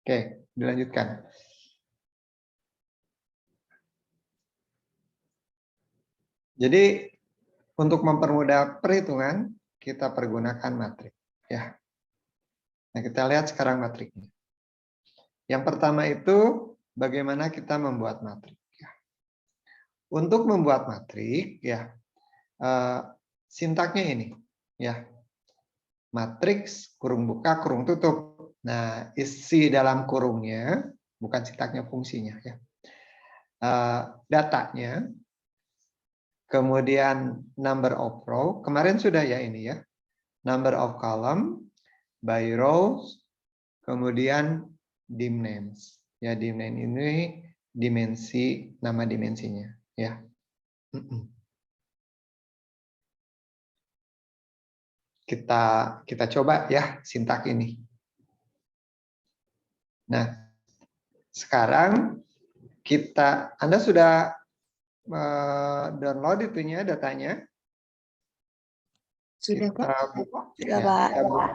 Oke, dilanjutkan. Jadi untuk mempermudah perhitungan, kita pergunakan matrik. Ya. Nah, kita lihat sekarang matriknya. Yang pertama itu bagaimana kita membuat matrik. Ya. Untuk membuat matrik, ya sintaknya ini, ya matriks kurung buka kurung tutup. Nah, isi dalam kurungnya bukan sintaknya, fungsinya, ya. Datanya. Kemudian number of row, kemarin sudah ya ini ya. Number of column, by rows, kemudian dim names. Ya, dim name ini dimensi, nama dimensinya. Ya. Kita coba ya sintak ini. Nah, sekarang Anda sudah download itunya, datanya? Sudah, kita Pak. buka, Sudah, ya, Pak.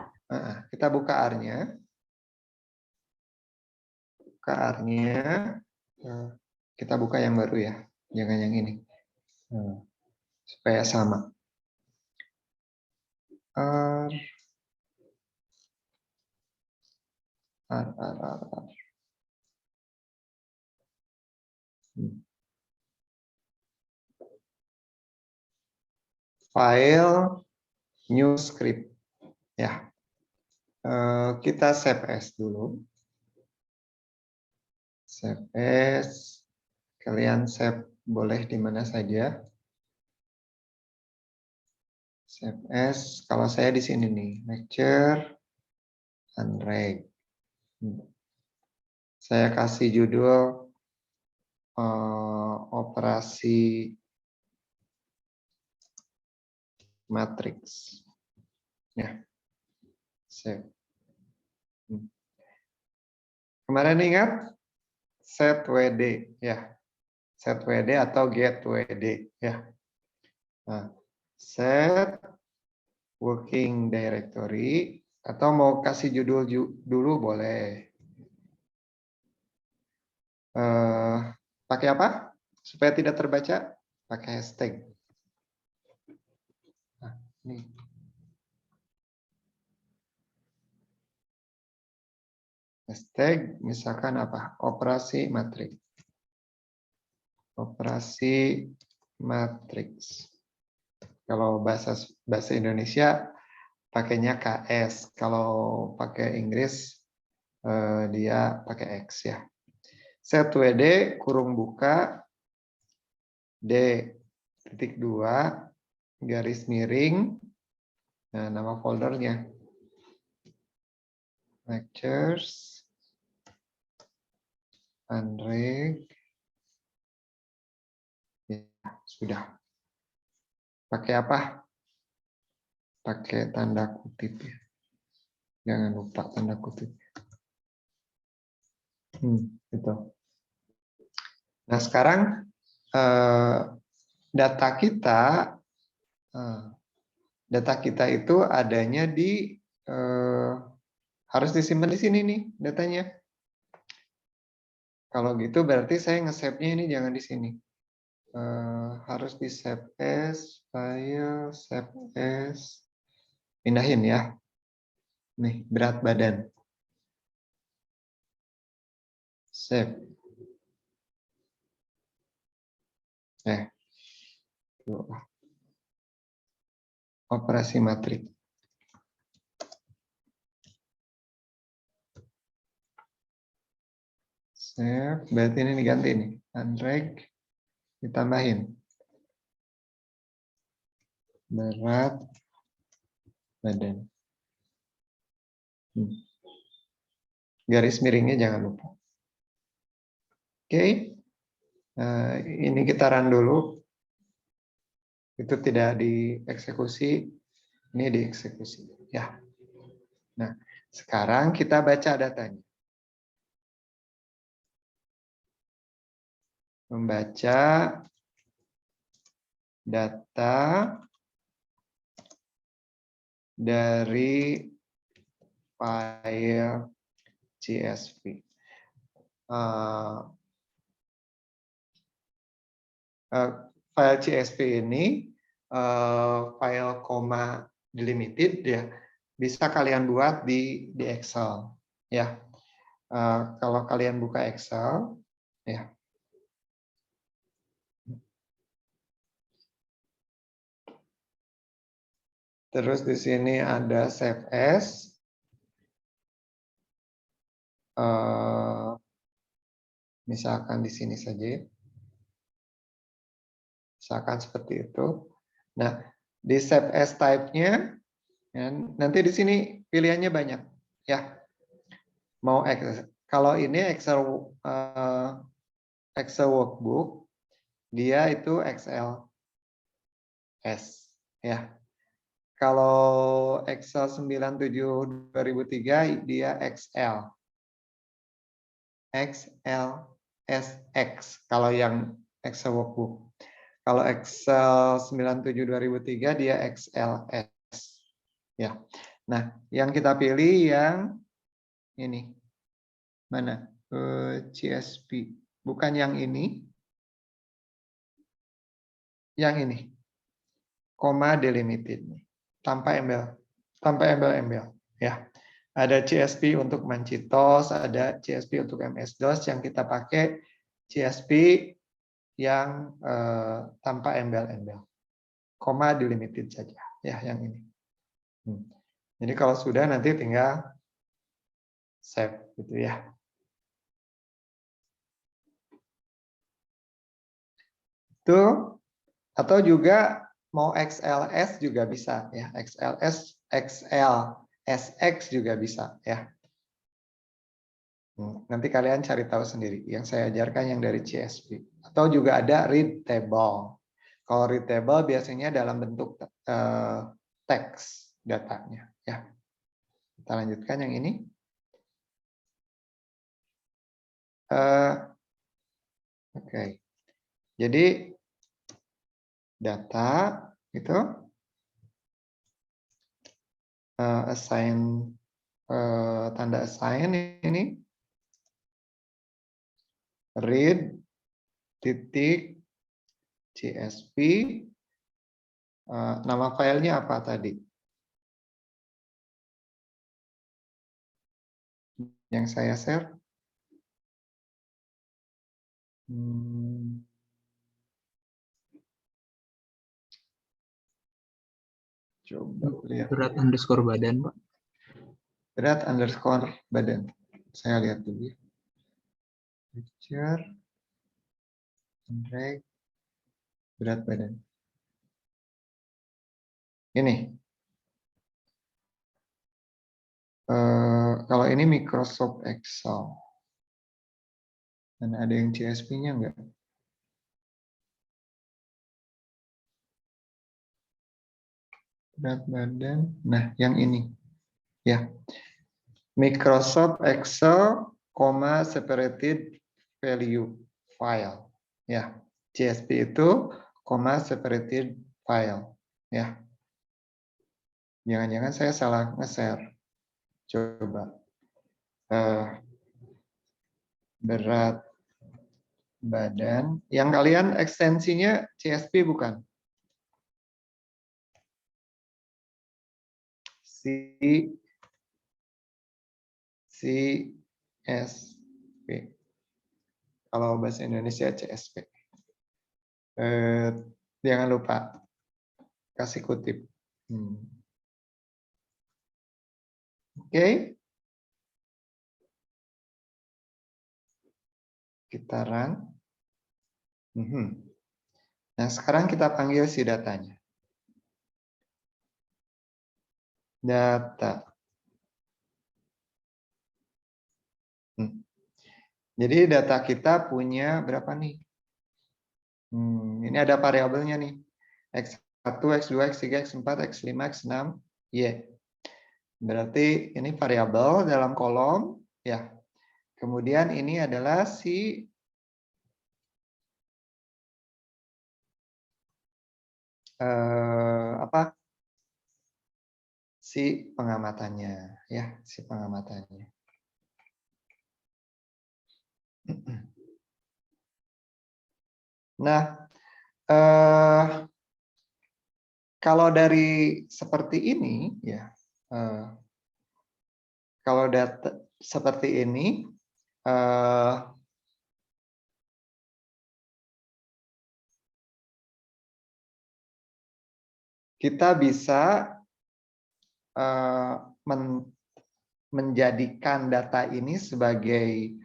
kita buka R-nya. Buka R-nya. Kita buka yang baru ya, jangan yang ini. Supaya sama. R. File, new script. Ya. Kita save as dulu. Save as. Kalian save boleh di mana saja. Save as. Kalau saya di sini nih, lecture unread. Saya kasih judul operasi matriks. Ya. Save. Kemarin ingat set WD ya. Set WD atau get WD ya. Nah, set working directory atau mau kasih judul dulu boleh. Pakai apa? Supaya tidak terbaca, pakai hashtag. Nah, ini. Hashtag misalkan apa? Operasi matriks. Operasi matriks. Kalau bahasa Indonesia pakainya KS. Kalau pakai Inggris dia pakai X ya. Set WD kurung buka D.2 garis miring. Nah, nama foldernya. Lectures unread. Ya, sudah. Pakai apa? Pakai tanda kutip ya. Jangan lupa tanda kutip. Gitu. Nah, sekarang data kita itu adanya di harus disimpan di sini nih datanya. Kalau gitu berarti saya nge-save-nya ini jangan di sini. Harus di save as, file, save as, pindahin ya. Nih, berat badan. Save. Operasi matrik. Save, berarti ini diganti nih. Unread, ditambahin. Berat badan. Garis miringnya jangan lupa. Oke. Ini kita run dulu. Itu tidak dieksekusi. Ini dieksekusi. Ya. Nah, sekarang kita baca datanya. Membaca data dari file CSV. File CSV ini file koma delimited ya, bisa kalian buat di Excel ya. Kalau kalian buka Excel ya, terus di sini ada Save As. Misalkan di sini saja, misalkan seperti itu. Nah, di Save As type-nya, nanti di sini pilihannya banyak, ya. Mau Excel, kalau ini Excel workbook, dia itu XLS, ya. Kalau Excel 97/2003 dia XL. XLSX kalau yang Excel workbook. Kalau Excel 97/2003 dia XLS. Ya. Nah, yang kita pilih yang ini. Mana? CSV. Bukan yang ini. Yang ini. Koma delimited. Tanpa embel. Tanpa embel-embel. Ya. Ada CSV untuk Mancitos, ada CSV untuk MS-DOS, yang kita pakai CSV yang tanpa embel-embel. Koma delimited saja. Ya, yang ini. Jadi kalau sudah nanti tinggal save gitu ya. Itu atau juga mau XLS juga bisa ya. XLS, XLSX juga bisa ya. Nanti kalian cari tahu sendiri. Yang saya ajarkan yang dari CSV. Atau juga ada read table. Kalau read table biasanya dalam bentuk teks datanya ya. Kita lanjutkan yang ini. Oke. Jadi data itu assign tanda assign ini read titik CSV, nama filenya apa tadi? Yang saya share. Coba lihat. Berat underscore badan, Pak. Berat underscore badan. Saya lihat dulu. Picture, drag, berat badan. Ini. Kalau ini Microsoft Excel. Dan ada yang CSV-nya enggak? Berat badan. Nah, yang ini. Ya. Microsoft Excel, separated value file. Ya. CSV itu, separated file. Ya. Jangan-jangan saya salah nge-share. Coba. Berat badan. Yang kalian ekstensinya CSV bukan? CSV. Kalau bahasa Indonesia CSV. Jangan lupa kasih kutip. Oke. Kita run. Nah, sekarang kita panggil si datanya. Data. Jadi data kita punya berapa nih? Ini ada variabelnya nih. X1, X2, X3, X4, X5, X6, Y. Berarti ini variabel dalam kolom. Ya. Kemudian ini adalah si si pengamatannya, ya, si pengamatannya. Nah, kalau dari seperti ini, ya, kalau data seperti ini, kita bisa menjadikan data ini sebagai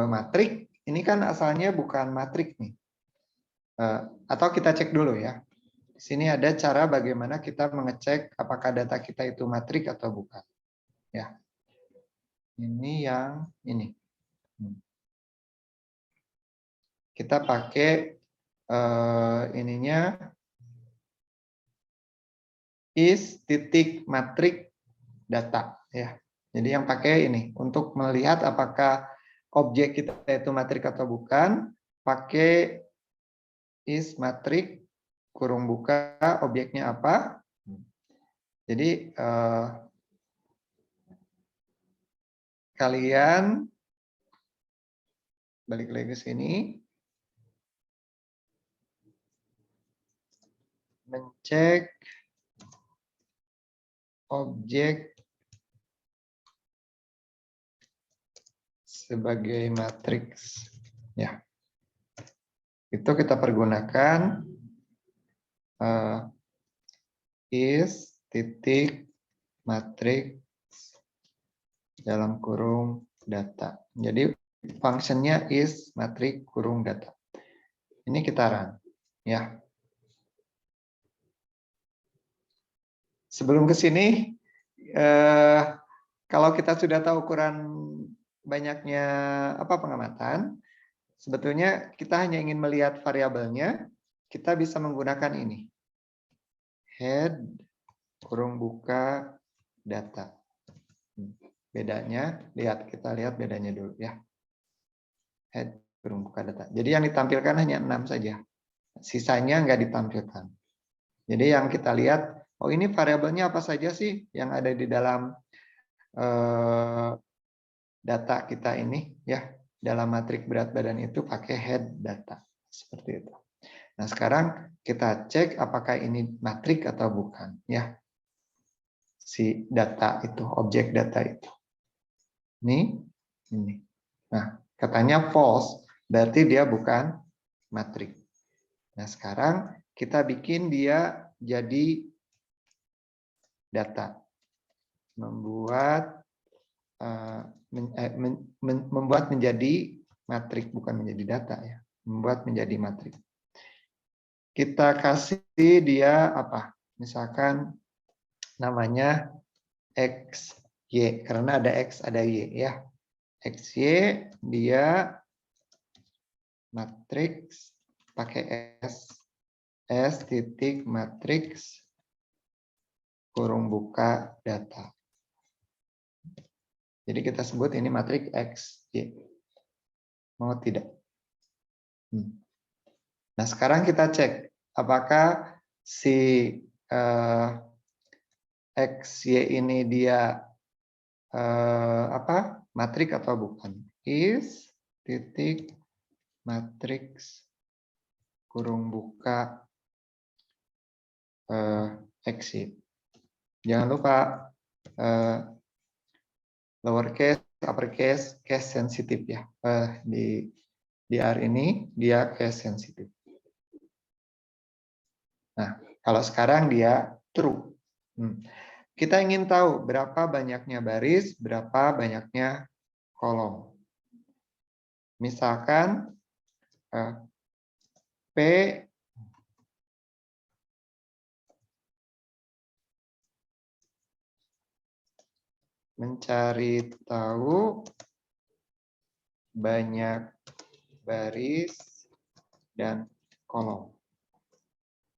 matrik. Ini kan asalnya bukan matrik nih. Atau kita cek dulu ya. Di sini ada cara bagaimana kita mengecek apakah data kita itu matrik atau bukan. Ya. Ini yang ini. Kita pakai ininya is titik matrik data ya. Jadi yang pakai ini untuk melihat apakah objek kita itu matrik atau bukan, pakai is matrik kurung buka objeknya apa. Jadi kalian balik lagi ke sini, mencek objek sebagai matriks ya. Itu kita pergunakan is titik matriks dalam kurung data. Jadi fungsinya is matriks kurung data. Ini kita run ya. Sebelum ke sini, kalau kita sudah tahu ukuran banyaknya pengamatan, sebetulnya kita hanya ingin melihat variabelnya, kita bisa menggunakan ini. Head kurung buka data. Bedanya, kita lihat bedanya dulu ya. Head kurung buka data. Jadi yang ditampilkan hanya 6 saja. Sisanya nggak ditampilkan. Jadi yang kita lihat, oh ini variabelnya apa saja sih yang ada di dalam data kita ini ya. Dalam matrik berat badan itu pakai head data. Seperti itu. Nah, sekarang kita cek apakah ini matrik atau bukan ya. Si data itu, objek data itu. Ini. Nah, katanya false, berarti dia bukan matrik. Nah, sekarang kita bikin dia jadi data. Membuat menjadi matrik, bukan menjadi data ya. Membuat menjadi matrik. Kita kasih dia apa? Misalkan namanya XY, karena ada X, ada Y ya. XY dia matriks pakai S titik matriks kurung buka data. Jadi kita sebut ini matriks XY. Mau tidak? Nah, sekarang kita cek apakah si XY ini dia matrik atau bukan. Is titik matriks kurung buka XY. Jangan lupa lowercase, uppercase, case sensitif ya. Di R ini dia case sensitif. Nah, kalau sekarang dia true. Kita ingin tahu berapa banyaknya baris, berapa banyaknya kolom. Misalkan P mencari tahu banyak baris dan kolom.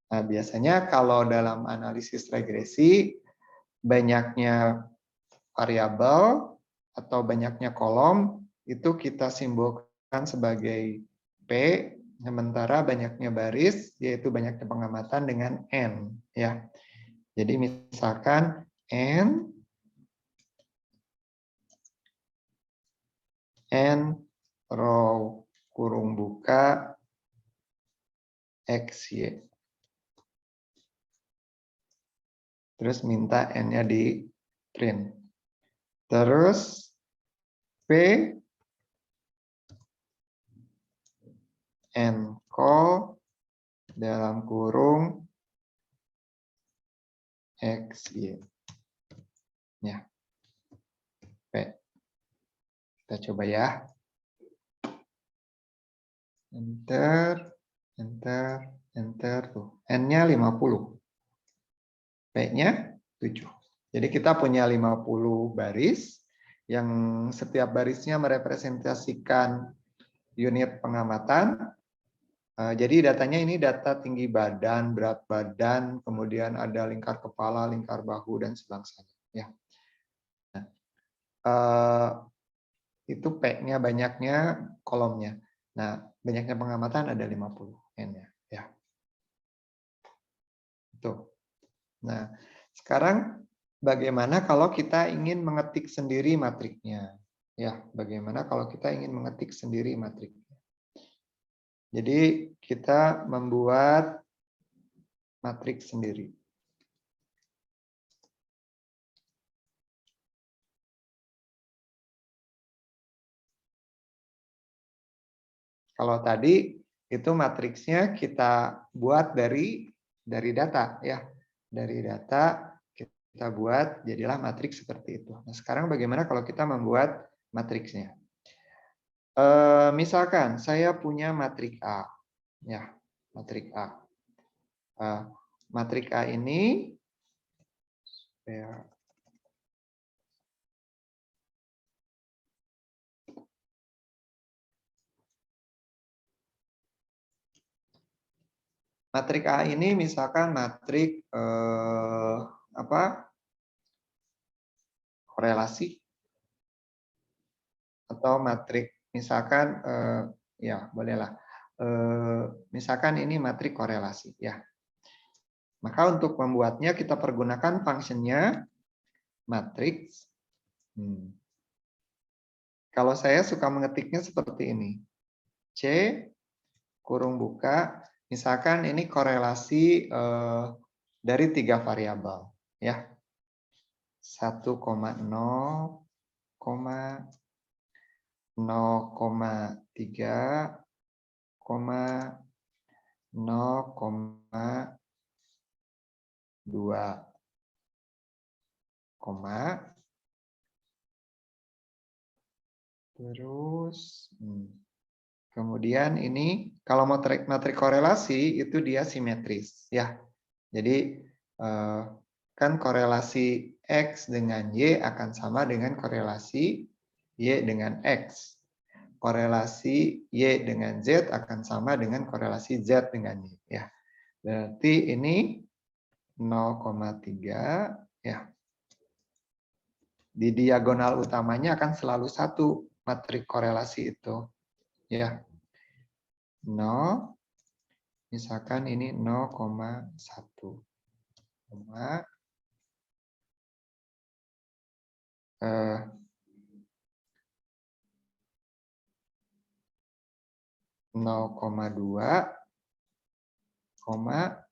Nah, biasanya kalau dalam analisis regresi, banyaknya variabel atau banyaknya kolom itu kita simbolkan sebagai P, sementara banyaknya baris yaitu banyaknya pengamatan dengan N ya. Jadi misalkan N N row kurung buka X, Y. Terus minta N-nya di print. Terus P N call dalam kurung X, Y. Ya. P. Kita coba ya. Enter, enter, enter. Tuh. N-nya 50. P-nya 7. Jadi kita punya 50 baris yang setiap barisnya merepresentasikan unit pengamatan. Jadi datanya ini data tinggi badan, berat badan, kemudian ada lingkar kepala, lingkar bahu, dan sebangsanya. Ya. Nah, itu P-nya banyaknya kolomnya. Nah, banyaknya pengamatan ada 50 N-nya. Ya. Tuh. Nah, sekarang bagaimana kalau kita ingin mengetik sendiri matriknya? Ya, bagaimana kalau kita ingin mengetik sendiri matriknya? Jadi kita membuat matrik sendiri. Kalau tadi itu matriksnya kita buat dari data ya. Dari data kita buat jadilah matriks seperti itu. Nah, sekarang bagaimana kalau kita membuat matriksnya? Misalkan saya punya matrik A. Ya, matrik A. Matrik A ini ya, matrik A ini misalkan matrik korelasi atau matrik misalkan ya bolehlah misalkan ini matrik korelasi ya. Maka untuk membuatnya kita pergunakan fungsinya matriks. Kalau saya suka mengetiknya seperti ini. C kurung buka, misalkan ini korelasi dari 3 variabel ya. 1,0, 0,3, 0,2, terus kemudian ini kalau matrik korelasi itu dia simetris ya. Jadi kan korelasi X dengan Y akan sama dengan korelasi Y dengan X. Korelasi Y dengan Z akan sama dengan korelasi Z dengan Y ya. Berarti ini 0,3 ya. Di diagonal utamanya akan selalu 1 matrik korelasi itu ya. 0 misalkan ini 0,1. 0,2, 0,1,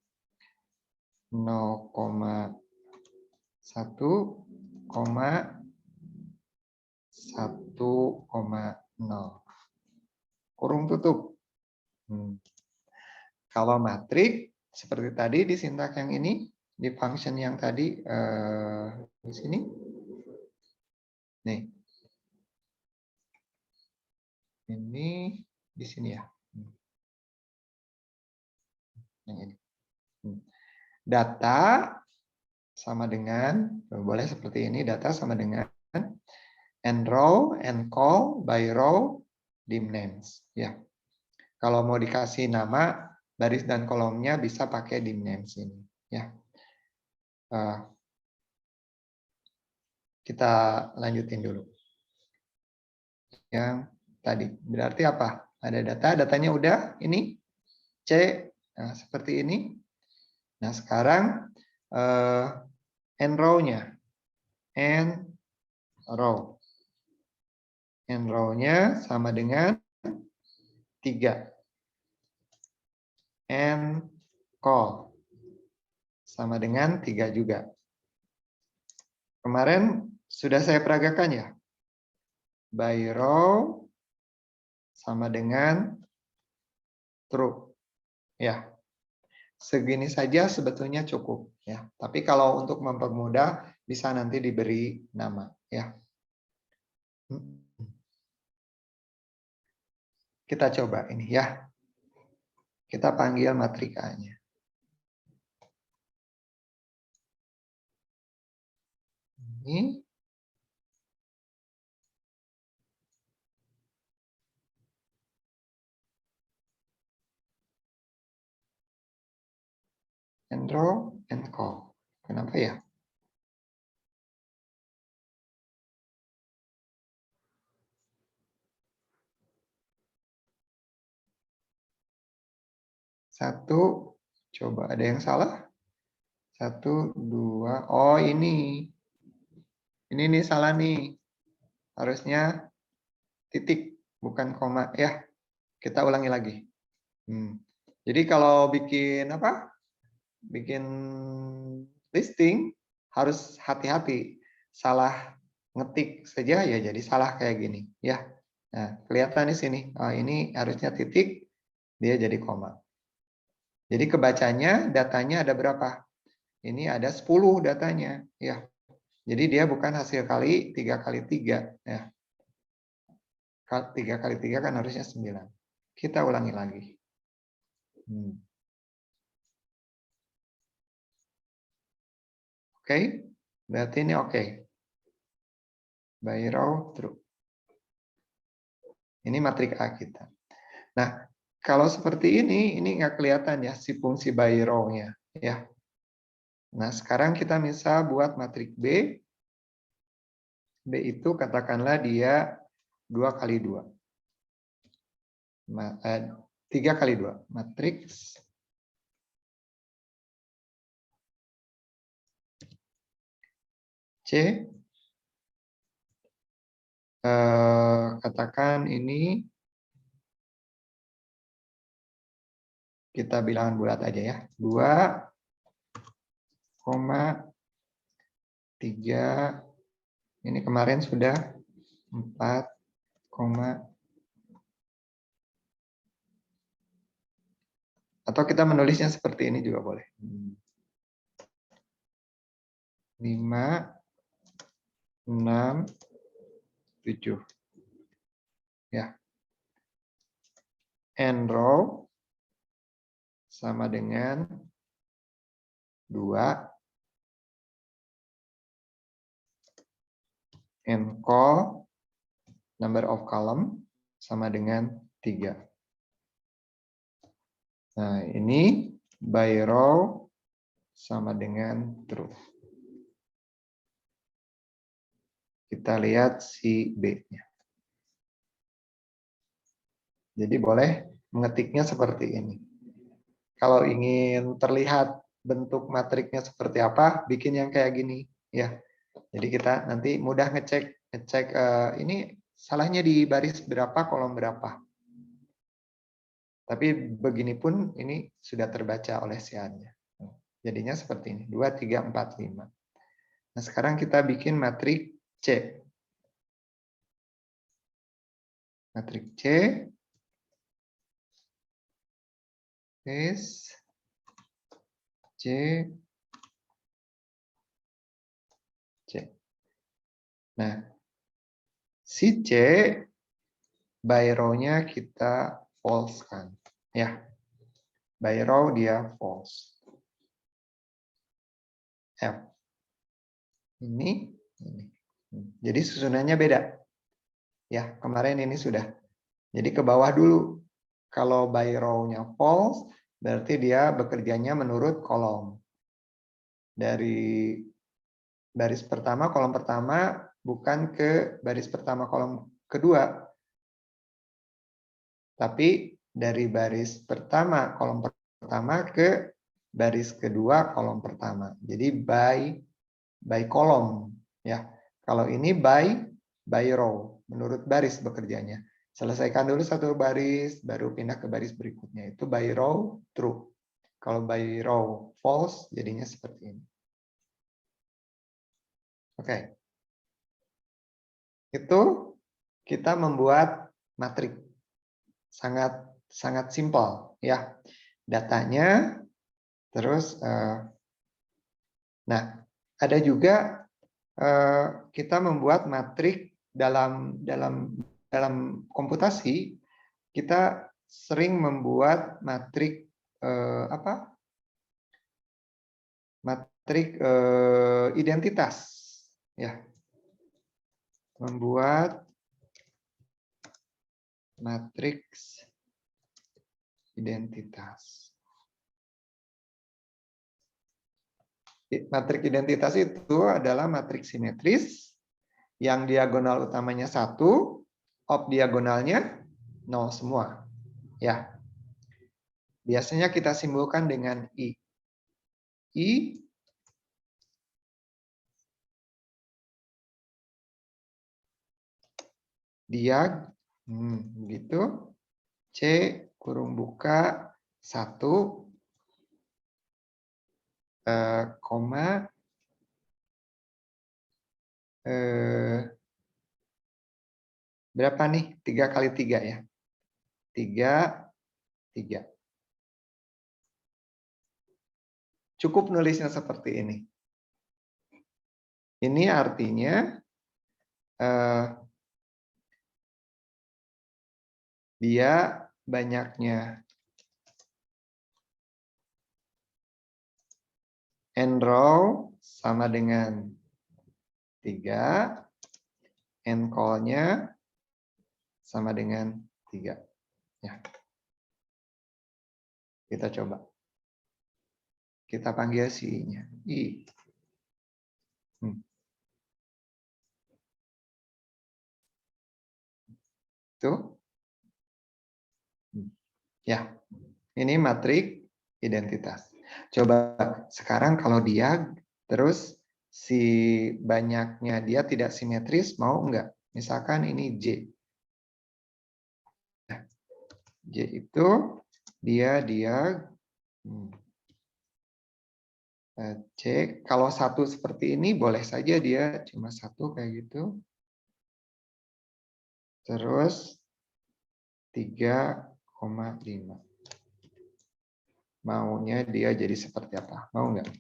1,0. Kurung tutup. Kalau matrik seperti tadi di sintak yang ini, di function yang tadi di sini. Nih. Ini di sini ya. Yang ini. Data sama dengan, boleh seperti ini, data sama dengan nRow, ncall, by row, dim names. Ya. Kalau mau dikasih nama, baris dan kolomnya bisa pakai dim names ini. Ya. Kita lanjutin dulu. Yang tadi. Berarti apa? Ada data, datanya udah, ini C, nah, seperti ini. Nah sekarang n row-nya, n row. And row-nya sama dengan 3. And call sama dengan 3 juga. Kemarin sudah saya peragakan ya. By row sama dengan true. Ya. Segini saja sebetulnya cukup ya. Tapi kalau untuk mempermudah bisa nanti diberi nama ya. Kita coba ini ya. Kita panggil matrikanya. Ini. And row and call. Kenapa ya? Satu, coba ada yang salah? 1, 2, oh ini. Ini nih salah nih. Harusnya titik, bukan koma. Ya, kita ulangi lagi. Jadi kalau bikin apa? Bikin listing, harus hati-hati. Salah ngetik saja ya jadi salah kayak gini. Ya, nah, kelihatan di sini. Oh, ini harusnya titik, dia jadi koma. Jadi kebacanya datanya ada berapa? Ini ada 10 datanya, ya. Jadi dia bukan hasil kali 3 kali 3, ya. 3 kali 3 kan harusnya 9. Kita ulangi lagi. Oke, berarti ini oke. By row true. Ini matrik A kita. Nah, kalau seperti ini nggak kelihatan ya si fungsi by row-nya, ya. Nah, sekarang kita bisa buat matrik B. B itu katakanlah dia 2 kali 2. 3 kali 2. Matriks C. Katakan ini kita bilangan bulat aja ya. 2,3. Ini kemarin sudah 4, atau kita menulisnya seperti ini juga boleh. 5, 6, 7. Ya. And row sama dengan 2. And call number of column sama dengan 3. Nah, ini by row sama dengan true. Kita lihat si B-nya. Jadi boleh mengetiknya seperti ini. Kalau ingin terlihat bentuk matriknya seperti apa, bikin yang kayak gini, ya. Jadi kita nanti mudah ngecek ini salahnya di baris berapa, kolom berapa. Tapi begini pun ini sudah terbaca oleh siannya. Jadinya seperti ini, 2, 3, 4, 5. Nah, sekarang kita bikin matrik C. Matrik C is C, C. Nah, si C by row-nya kita false kan. Ya. By row dia false. F. Ini. Jadi susunannya beda. Ya, kemarin ini sudah. Jadi ke bawah dulu. Kalau by row-nya false, berarti dia bekerjanya menurut kolom. Dari baris pertama, kolom pertama, bukan ke baris pertama, kolom kedua. Tapi dari baris pertama, kolom pertama ke baris kedua, kolom pertama. Jadi by kolom. Ya. Kalau ini by row. menurut baris bekerjanya. Selesaikan dulu satu baris, baru pindah ke baris berikutnya. Itu by row true. Kalau by row false, jadinya seperti ini. Oke. Itu kita membuat matrik. Sangat simpel ya. Datanya terus nah, ada juga kita membuat matrik dalam komputasi. Kita sering membuat matrik matrik identitas ya. Membuat matriks identitas. Matriks identitas itu adalah matriks simetris yang diagonal utamanya 1, op diagonalnya 0 semua. Ya. Biasanya kita simbolkan dengan I. I diag gitu. C kurung buka 1 koma berapa nih? 3 kali 3 ya. 3 3. Cukup nulisnya seperti ini. Ini artinya dia banyaknya n row sama dengan 3, n call-nya sama dengan 3. Ya. Kita coba. Kita panggil si I-nya. I. Tuh. Ya. Ini matrik identitas. Coba sekarang kalau dia terus si banyaknya dia tidak simetris, mau enggak? Misalkan ini J. J itu dia C. Kalau satu seperti ini boleh saja dia cuma satu kayak gitu. Terus 3,5. Maunya dia jadi seperti apa? Mau nggak?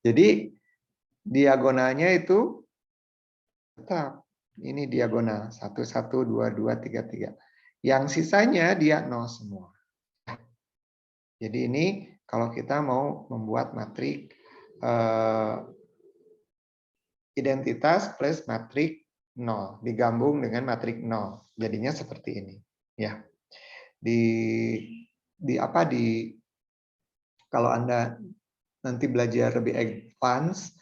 Jadi diagonalnya itu tetap ini diagonal 1 1 2 2 3 3. Yang sisanya dia 0 semua. Jadi ini kalau kita mau membuat matrik identitas plus matrik 0 digabung dengan matrik 0. Jadinya seperti ini, ya. Kalau Anda nanti belajar lebih advance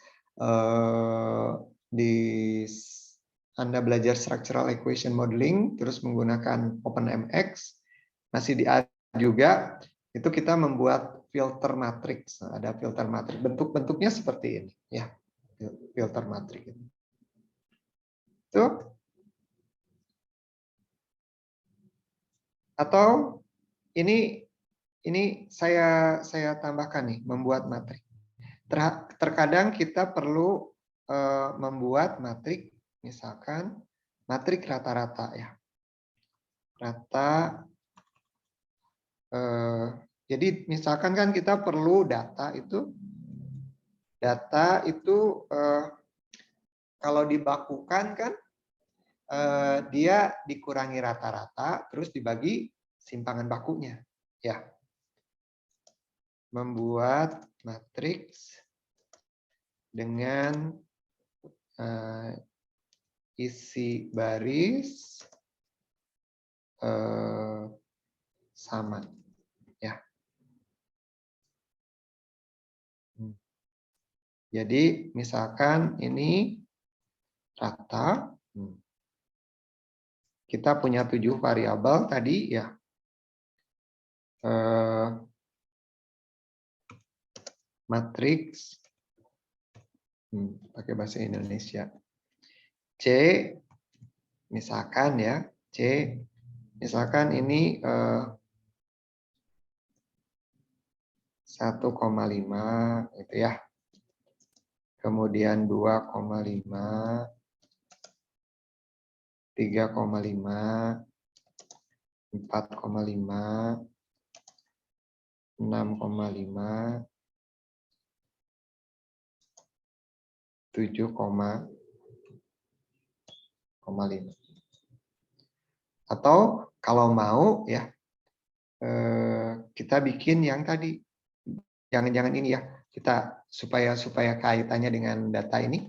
Anda belajar structural equation modeling terus menggunakan OpenMX, masih di A juga itu kita membuat filter matrix. Ada filter matrix, bentuknya seperti ini ya. Filter matrix itu. Atau ini saya tambahkan nih, membuat matrik. Terkadang kita perlu membuat matrik, misalkan matrik rata-rata ya. Jadi misalkan kan kita perlu data itu kalau dibakukan kan dia dikurangi rata-rata terus dibagi simpangan bakunya ya. Membuat matriks dengan isi baris sama ya. Jadi misalkan ini rata, kita punya 7 variabel tadi ya. matriks pakai bahasa Indonesia. C misalkan ya, C misalkan ini 1,5 itu ya. Kemudian 2,5, 3,5, 4,5, 6,5, 7,5. Atau kalau mau ya kita bikin yang tadi, jangan ini ya, kita supaya kaitannya dengan data ini,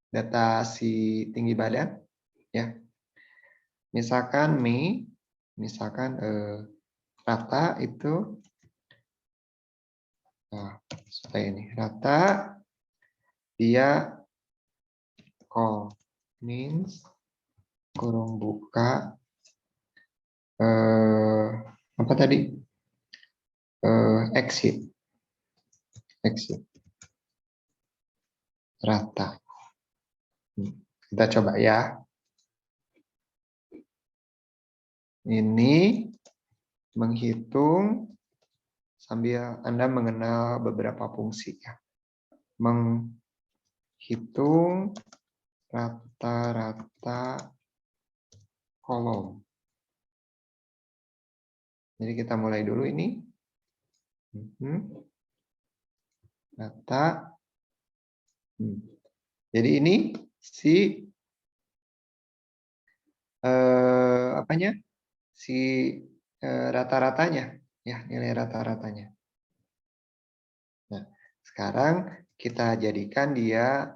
data si tinggi badan ya. Misalkan rata itu supaya ini rata dia call means kurung buka apa tadi exit rata. Kita coba ya. Ini menghitung sambil Anda mengenal beberapa fungsi ya. Menghitung rata-rata kolom. Jadi kita mulai dulu ini. Rata. Jadi ini si apanya? Si rata-ratanya ya, nilai rata-ratanya. Nah, sekarang kita jadikan dia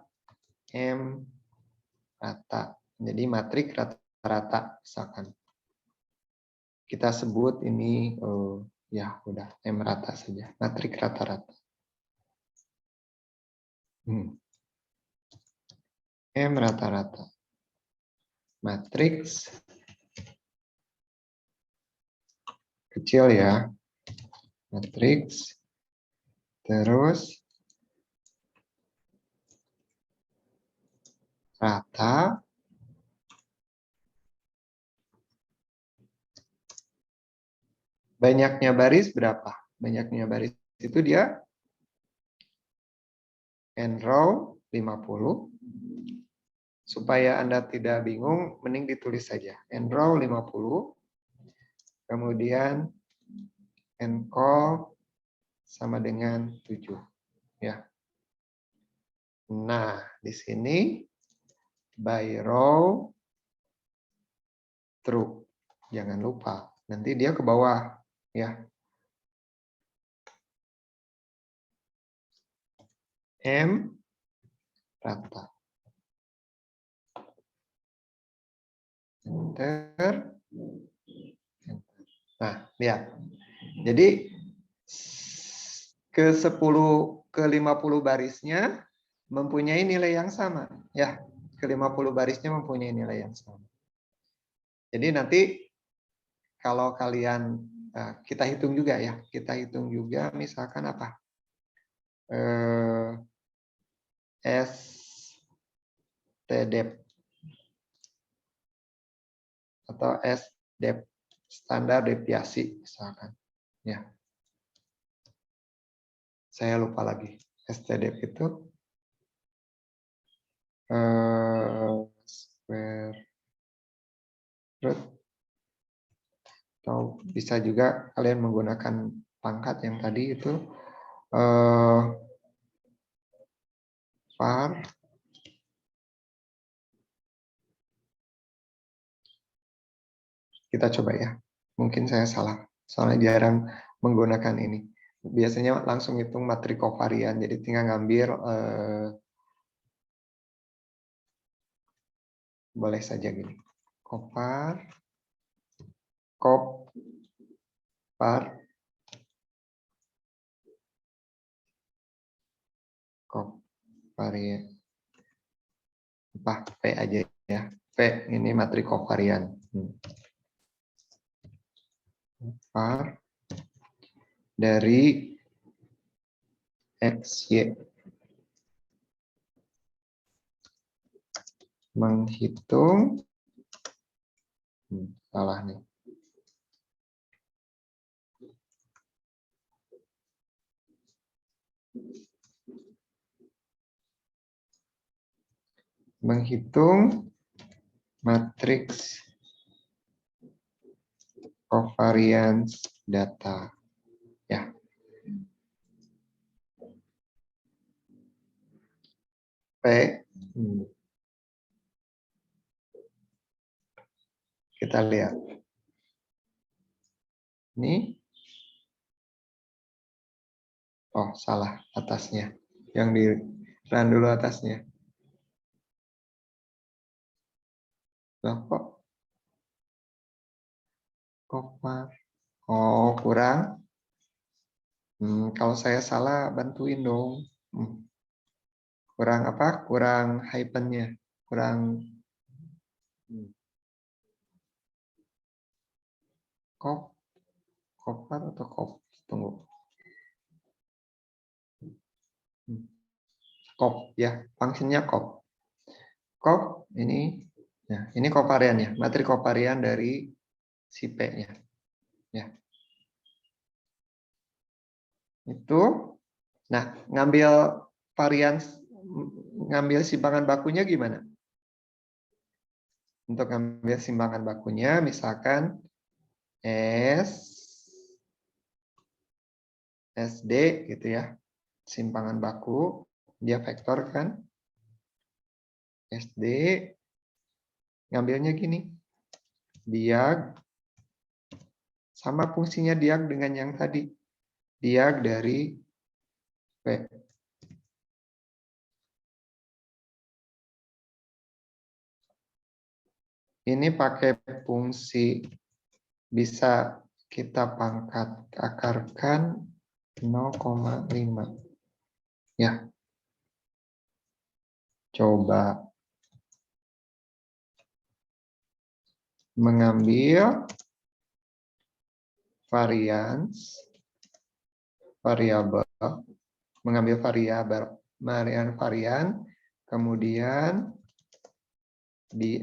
M rata. Jadi matrik rata-rata misalkan. Kita sebut ini ya udah M rata saja, matrik rata-rata. M rata-rata. Matriks kecil ya. Matriks terus rata banyaknya baris berapa? Banyaknya baris itu dia n row 50. Supaya Anda tidak bingung, mending ditulis saja. N row 50. Kemudian n call sama dengan 7. Ya. Nah, di sini by row true. Jangan lupa. Nanti dia ke bawah. Ya. M rata. Enter. Nah, lihat. Jadi ke 10 ke 50 barisnya mempunyai nilai yang sama, ya. Ke 50 barisnya mempunyai nilai yang sama. Jadi nanti kalau kalian kita hitung juga ya. Kita hitung juga misalkan apa? STDEP atau SDEP, standar deviasi misalkan. Ya. Saya lupa lagi. STDEP itu square root, atau bisa juga kalian menggunakan pangkat yang tadi itu var kita coba ya. Mungkin saya salah, soalnya jarang menggunakan ini. Biasanya langsung hitung matrik kovarian, jadi tinggal ngambil boleh saja gini. Kopar kovarian apa P aja ya. P ini matrik kovarian. Kopar dari X, Y. Menghitung, salah nih. Menghitung matriks covariance data. Ya. P. Kita lihat. Ini. Oh, salah atasnya. Yang di run dulu atasnya. Loh, kok? Oh, kurang. Kalau saya salah, bantuin dong. Kurang apa? Kurang hyphennya. Kurang kopar atau kop? Tunggu. Kop ya, fungsinya kop. Kop ini, ya, ini kovarian ya, matrik kovarian dari si P-nya. Ya. Itu, nah ngambil varian, ngambil simpangan bakunya gimana? Untuk ngambil simpangan bakunya, misalkan SD gitu ya, simpangan baku, dia vektor kan, SD, ngambilnya gini, diag, sama fungsinya diag dengan yang tadi, diag dari P. Ini pakai fungsi, bisa kita pangkat akarkan 0,5. Ya. Coba mengambil variabel, mengambil varian, kemudian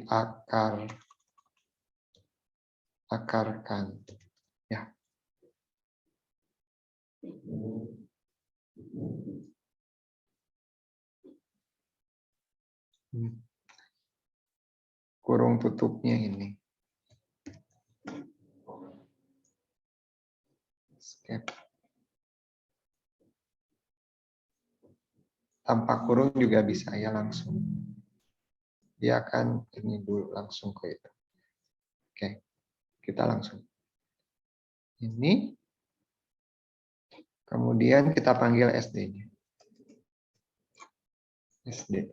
akarkan. Ya. Kurung tutupnya ini. Escape. Tanpa kurung juga bisa ya langsung. Dia akan ini dulu langsung ke itu. Oke, kita langsung. Ini. Kemudian kita panggil SD-nya. SD.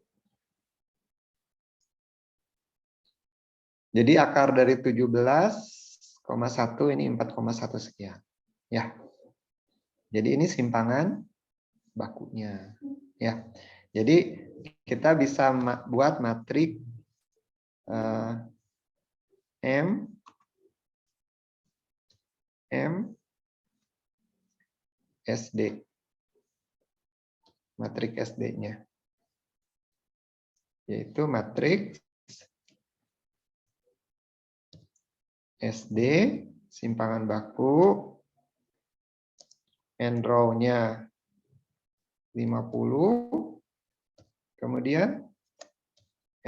Jadi akar dari 17,1 ini 4,1 sekian. Ya. Jadi ini simpangan bakunya. Ya. Jadi kita bisa buat matrik M SD. Matrik SD-nya. Yaitu matrik SD, simpangan baku, end row-nya 50, kemudian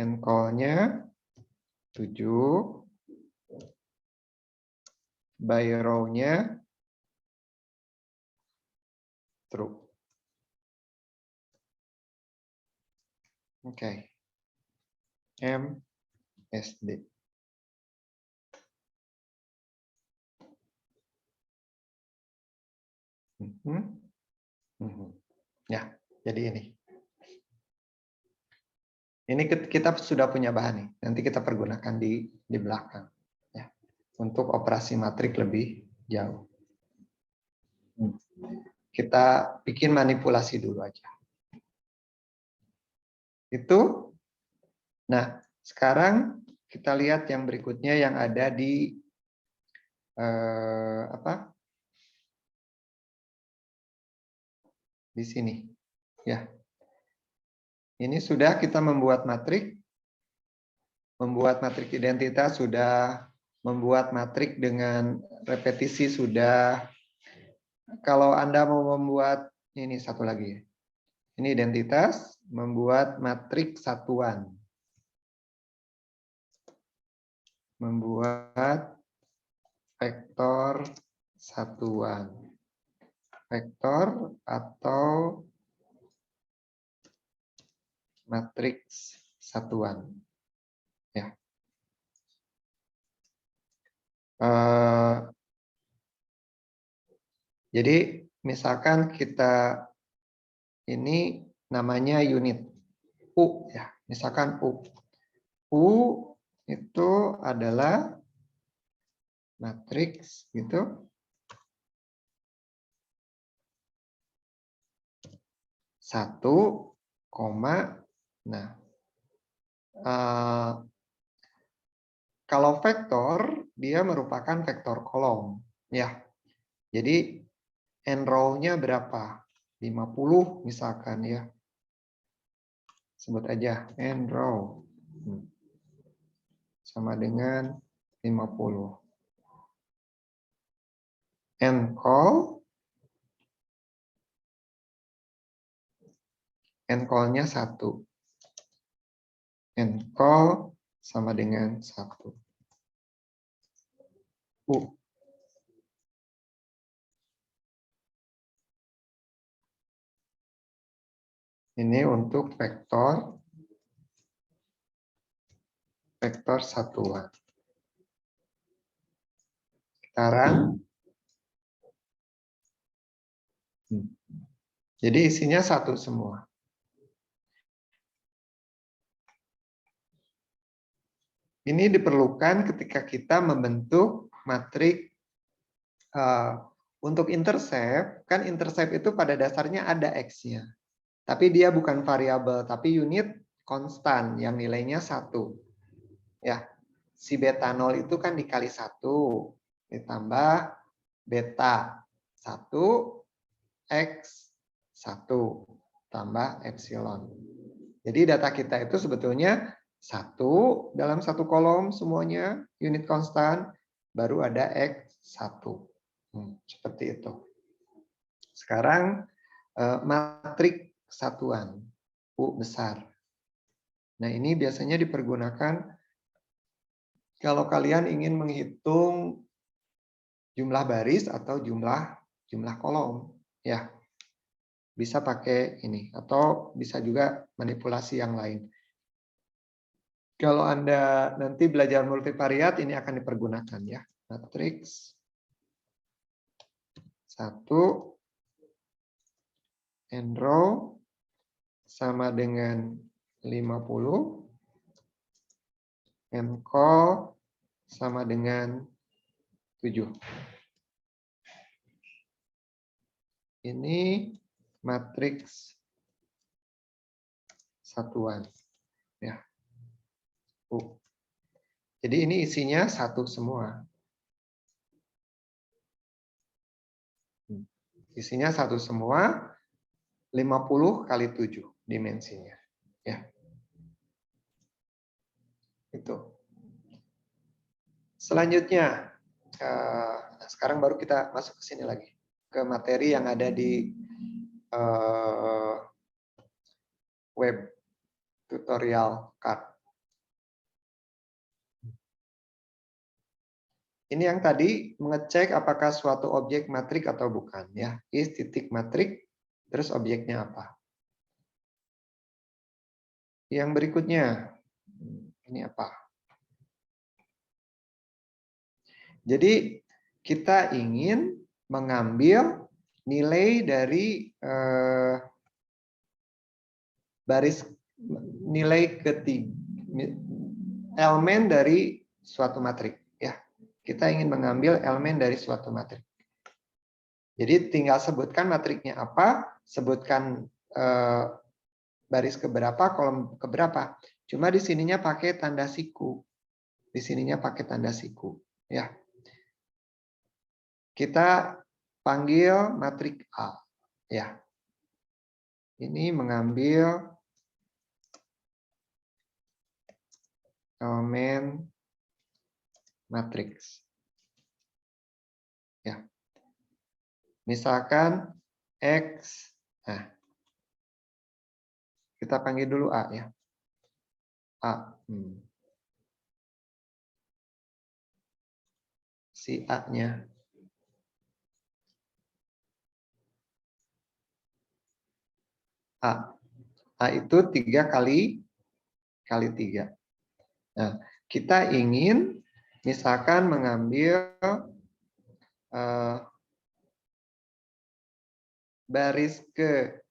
end call-nya 7, by row-nya true. Oke. MSD. Ya, jadi ini. Ini kita sudah punya bahan nih. Nanti kita pergunakan di belakang. Ya, untuk operasi matrik lebih jauh. Kita bikin manipulasi dulu aja. Itu. Nah, sekarang kita lihat yang berikutnya yang ada di di sini. Ya. Ini sudah kita membuat matrik identitas sudah, membuat matrik dengan repetisi sudah. Kalau Anda mau membuat ini satu lagi. Ini identitas, membuat matrik satuan. Membuat vektor satuan. Vektor atau matriks satuan. Ya. Jadi misalkan kita ini namanya unit U ya, misalkan U. U itu adalah matriks gitu. Satu, koma, nah. Kalau vektor, dia merupakan vektor kolom. Ya, jadi n row-nya berapa? 50 misalkan ya. Sebut aja n row. Sama dengan 50. N call-nya 1. N call sama dengan 1. U. Ini untuk vektor satuan. Sekarang jadi isinya satu semua. Ini diperlukan ketika kita membentuk matrik untuk intercept. Kan intercept itu pada dasarnya ada X-nya. Tapi dia bukan variabel, tapi unit konstan yang nilainya 1. Ya, si beta 0 itu kan dikali 1 ditambah beta 1 X 1 tambah epsilon. Jadi data kita itu sebetulnya 1 dalam satu kolom semuanya unit konstan, baru ada X 1. Seperti itu. Sekarang matrik satuan U besar. Nah, ini biasanya dipergunakan kalau kalian ingin menghitung jumlah baris atau jumlah kolom, ya. Bisa pakai ini atau bisa juga manipulasi yang lain. Kalau Anda nanti belajar multivariat ini akan dipergunakan ya. Matriks 1 n row sama dengan 50, n call sama dengan 7. Ini matriks satuan ya. Jadi ini isinya satu semua. Isinya satu semua, 50 kali 7 dimensinya. Ya. Itu. Selanjutnya, sekarang baru kita masuk ke sini lagi. Ke materi yang ada di web tutorial card. Ini yang tadi mengecek apakah suatu objek matrik atau bukan ya. Is titik matrik, terus objeknya apa. Yang berikutnya, ini apa? Jadi kita ingin mengambil nilai dari baris nilai ketiga, elemen dari suatu matrik ya. Kita ingin mengambil elemen dari suatu matrik. Jadi tinggal sebutkan matriknya apa, sebutkan baris keberapa, kolom keberapa. Cuma di sininya pakai tanda siku. Di sininya pakai tanda siku ya. Kita panggil matrik A ya. ini mengambil elemen matriks. Ya. Misalkan X, nah, kita panggil dulu A ya. A. Si A-nya. A. A itu 3 kali 3. Nah, kita ingin misalkan mengambil baris ke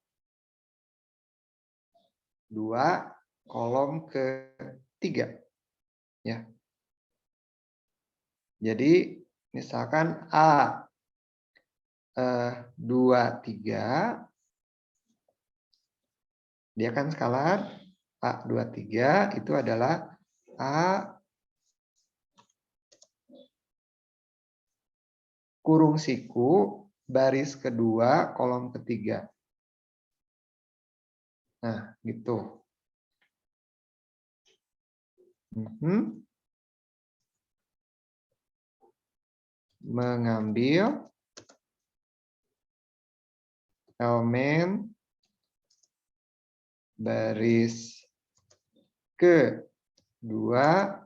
2, kolom ke 3. Ya. Jadi misalkan A 2, 3, dia kan skalar, A 2, 3 itu adalah A kurung siku baris kedua kolom ketiga. Nah, gitu. Mengambil elemen baris ke 2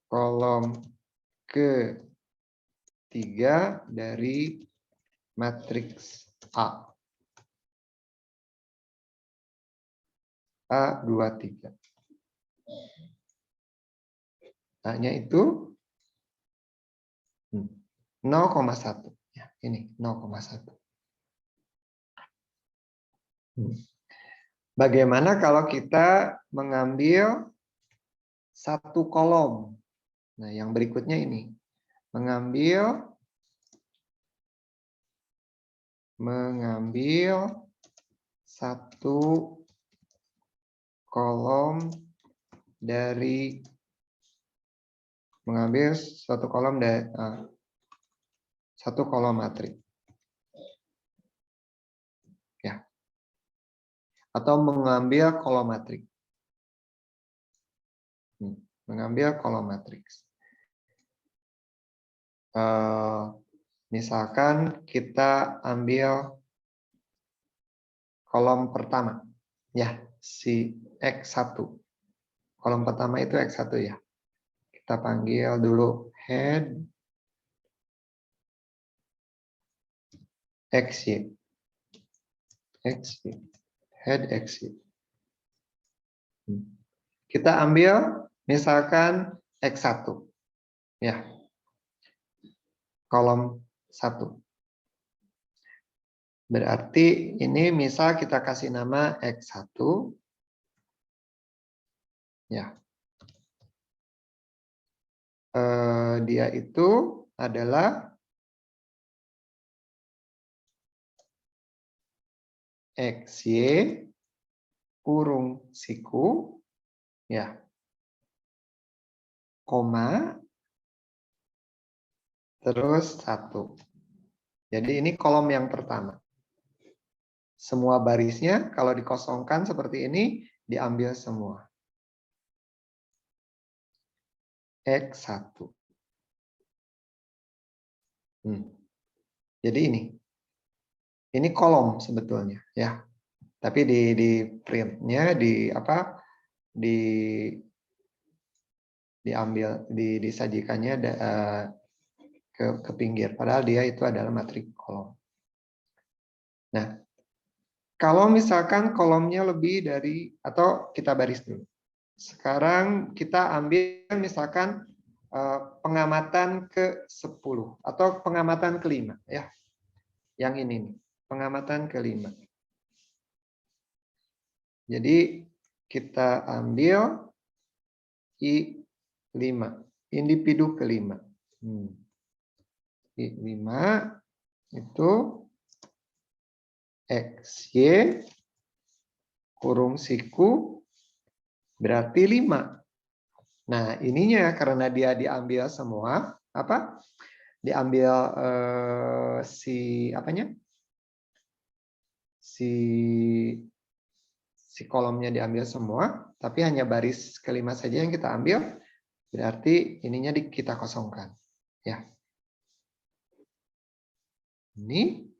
kolom ke 3 dari matriks A. A 2, 3. A-nya itu 0,1. Ya, ini 0,1. Bagaimana kalau kita mengambil satu kolom? Nah, yang berikutnya ini. Mengambil satu kolom dari satu kolom matriks. Ya. Atau mengambil kolom matriks. Mengambil kolom matriks. Misalkan kita ambil kolom pertama. Ya, si X1. Kolom pertama itu X1 ya. Kita panggil dulu head XY. Head XY. Kita ambil misalkan X1. Ya. Kolom 1. Berarti ini misal kita kasih nama X1. Ya. Dia itu adalah XY kurung siku, ya, koma, terus 1. Jadi ini kolom yang pertama. Semua barisnya kalau dikosongkan seperti ini, diambil semua. X1. Jadi ini kolom sebetulnya, ya. Tapi di printnya diambil disajikannya ke pinggir. Padahal dia itu adalah matriks kolom. Nah, kalau misalkan kolomnya lebih dari atau kita baris dulu. Sekarang kita ambil misalkan pengamatan ke-10 atau pengamatan ke-5 ya. Yang ini nih, pengamatan ke-5. Jadi kita ambil I5, individu ke-5. I5 itu XY kurung siku berarti 5. Nah, ininya karena dia diambil semua, diambil si kolomnya diambil semua, tapi hanya baris kelima saja yang kita ambil, berarti ininya kita kosongkan. Ya. Ini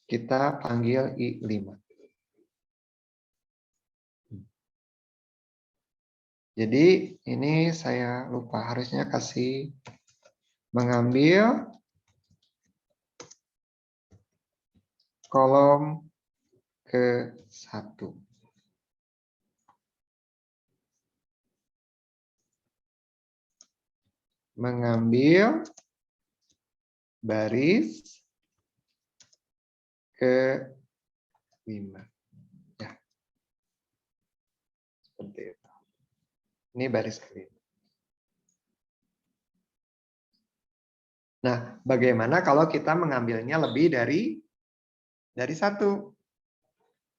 kita panggil I5. Jadi ini saya lupa, harusnya kasih mengambil kolom ke-1. Mengambil baris ke-5. Ya. Seperti itu. Ini baris ke-5. Nah, bagaimana kalau kita mengambilnya lebih dari 1?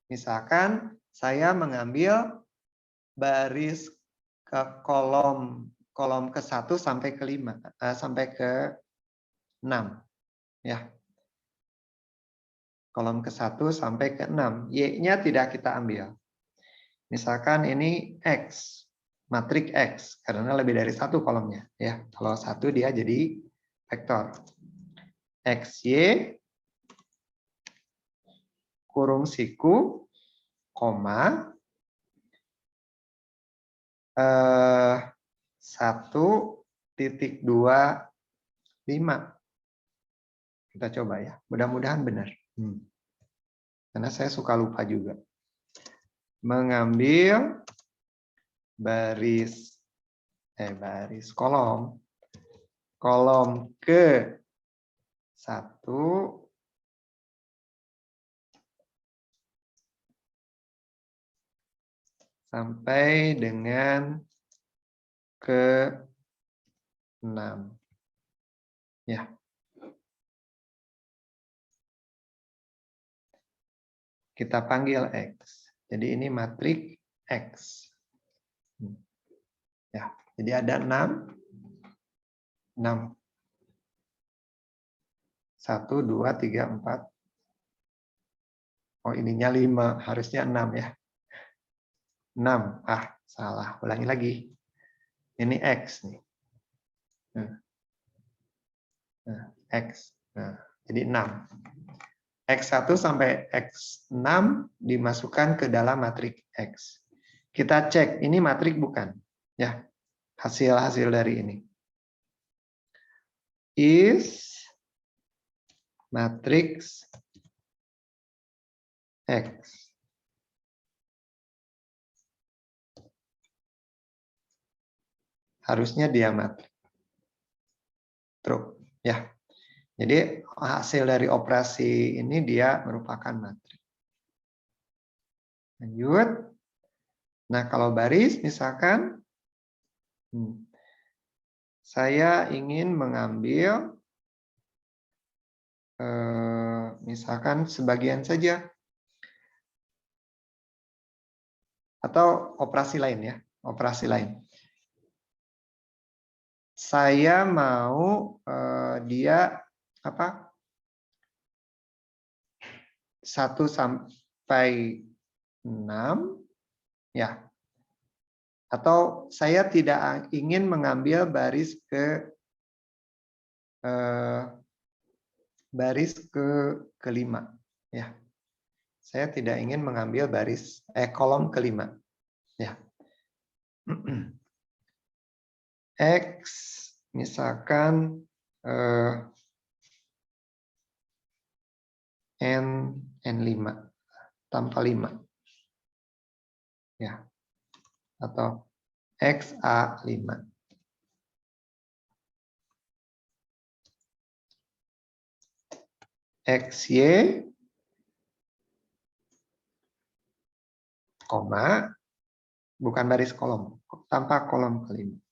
Misalkan saya mengambil baris ke kolom ke-1 sampai ke-5, sampai ke-6. Ya. Kolom ke-1 sampai ke-6. Y-nya tidak kita ambil. Misalkan ini X, matrik X, karena lebih dari 1 kolomnya. Ya, kalau 1 dia jadi vektor. XY kurung siku, koma, 1.25. Kita coba ya, mudah-mudahan benar. Karena saya suka lupa juga. Mengambil baris kolom ke-1 sampai dengan ke-6. Ya. Kita panggil X. Jadi ini matrik X. Ya, jadi ada 6. 1, 2, 3, 4. Oh, ininya 5, harusnya 6 ya. 6. Salah. Ulangi lagi. Ini X nih. X. Jadi 6. X1 sampai X6 dimasukkan ke dalam matrik X. Kita cek, ini matrik bukan? Ya, hasil dari ini. Is matriks X. Harusnya dia matrik. True. Ya. Jadi hasil dari operasi ini dia merupakan matrik. Lanjut. Nah, kalau baris misalkan saya ingin mengambil misalkan sebagian saja atau operasi lain ya, operasi lain. Saya mau dia 1 sampai 6 ya. Atau saya tidak ingin mengambil baris ke-5 ya. Saya tidak ingin mengambil kolom ke-5 ya. X misalkan N5 tanpa 5 ya, atau XA5. XY koma bukan baris kolom, tanpa kolom ke-5.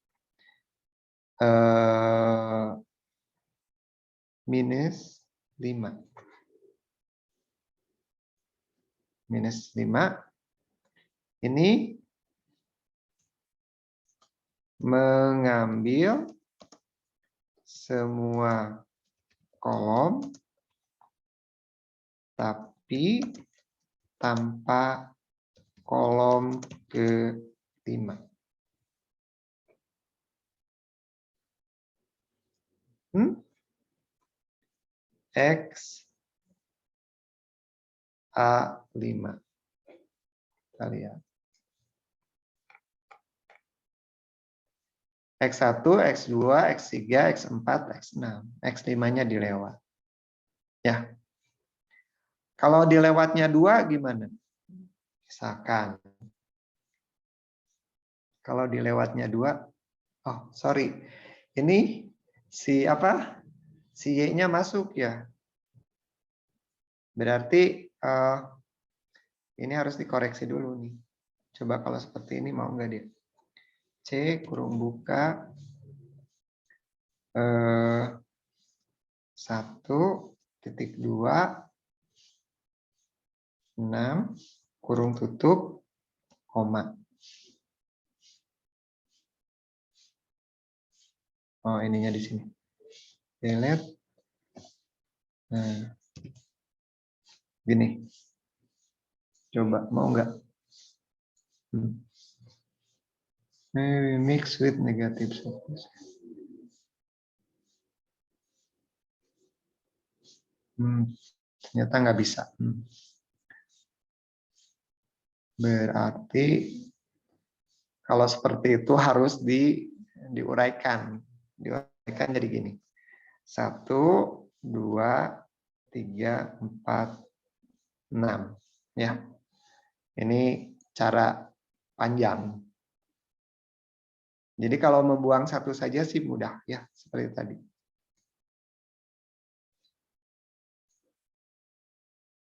Minus 5. Minus 5. Ini mengambil semua kolom tapi tanpa kolom ke-5. X A5. Kita lihat. X1, X2, X3, X4, X6. X5-nya dilewat. Ya. Kalau dilewatnya 2 gimana? Misalkan. Kalau dilewatnya 2, oh sorry. Ini si apa? Si Y-nya masuk ya. Berarti ini harus dikoreksi dulu nih. Coba kalau seperti ini mau nggak dia? C kurung buka 1.2 6 kurung tutup koma. Oh, ininya di sini. Delete. Nah. Gini. Coba mau nggak? Maybe mix with negative surface. Ternyata nggak bisa. Berarti kalau seperti itu harus diuraikan. Diuraikan jadi gini. 1, 2, 3, 4, 6. Ya. Ini cara panjang. Jadi kalau membuang satu saja sih mudah ya, seperti tadi.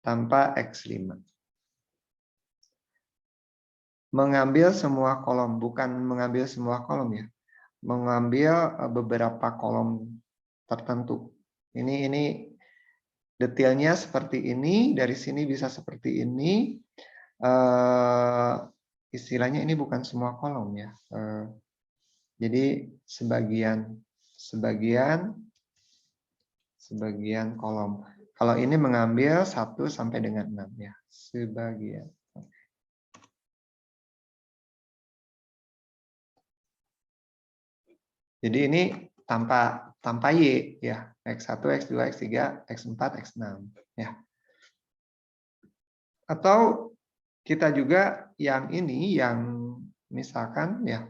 Tanpa X5. Mengambil semua kolom, bukan mengambil semua kolom ya. Mengambil beberapa kolom tertentu. Ini detailnya seperti ini, dari sini bisa seperti ini. Istilahnya ini bukan semua kolom ya. Jadi sebagian kolom. Kalau ini mengambil 1 sampai dengan 6 ya, sebagian. Jadi ini tanpa Y ya, X1, X2, X3, X4, X6 ya. Atau kita juga yang ini yang misalkan ya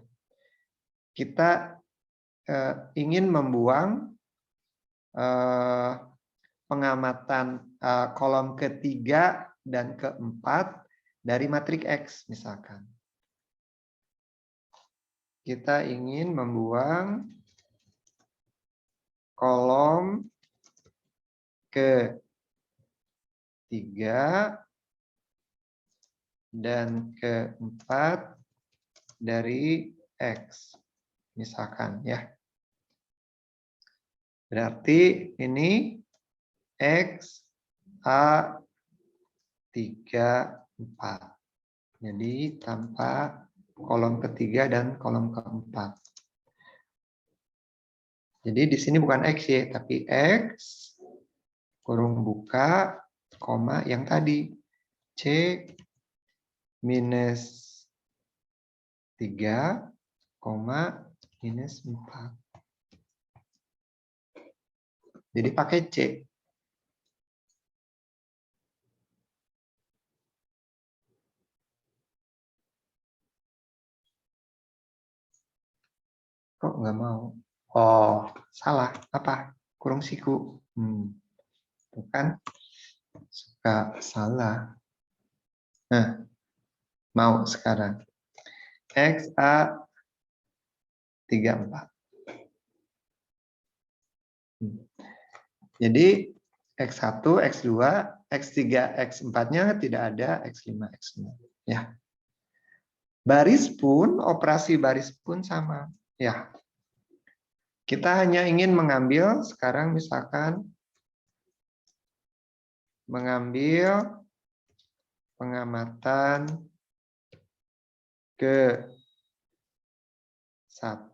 kita ingin membuang pengamatan kolom ketiga dan keempat dari matriks X misalkan. Kita ingin membuang kolom ketiga dan keempat dari X misalkan ya. Berarti ini X A 3, 4. Jadi tanpa kolom ketiga dan kolom keempat. Jadi di sini bukan X ya, tapi X kurung buka koma yang tadi C minus 3 koma minus 4. Jadi pakai C. Kok nggak mau? Oh, salah. Apa? Kurung siku. Bukan. Suka salah. Nah, mau sekarang. X A 3, 4. Jadi X1, X2, X3, X4-nya tidak ada, X5, X6. Ya. Baris pun, operasi baris pun sama. Ya. Kita hanya ingin mengambil, sekarang misalkan, mengambil pengamatan ke 1.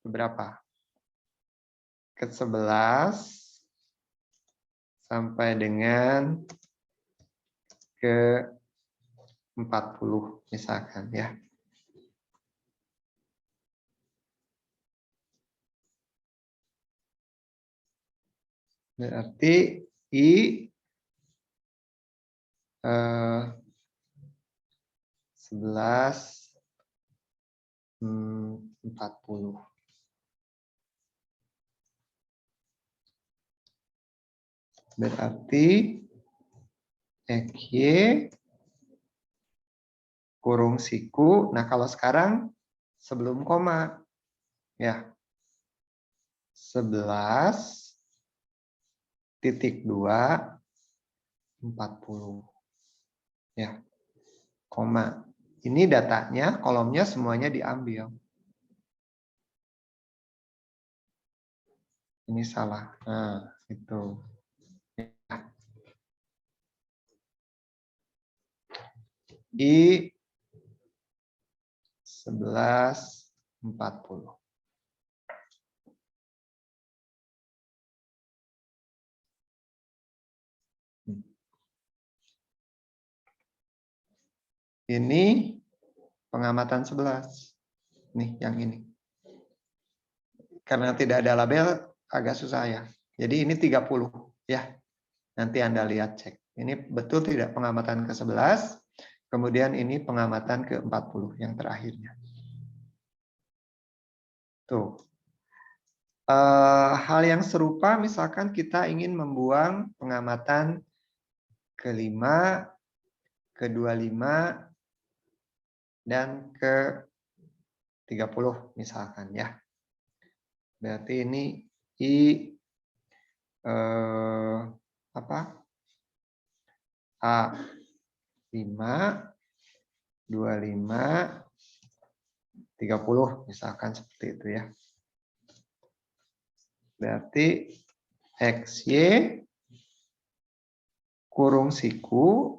Berapa? Ke 11 sampai dengan ke 40 misalkan ya. Berarti I 11 40. Berarti XY kurung siku. Nah, kalau sekarang sebelum koma ya 11,2 40 ya, koma. Ini datanya, kolomnya semuanya diambil. Ini salah. Nah, itu. I 11,40. Ini pengamatan 11. Nih, yang ini. Karena tidak ada label, agak susah ya. Jadi ini 30 ya. Nanti Anda lihat cek. Ini betul tidak pengamatan ke-11. Kemudian ini pengamatan ke-40 yang terakhirnya. Tuh. Hal yang serupa misalkan kita ingin membuang pengamatan ke-5, ke-25, dan ke-30 misalkan ya. Berarti ini I A5, 25, 30 misalkan seperti itu ya. Berarti XY kurung siku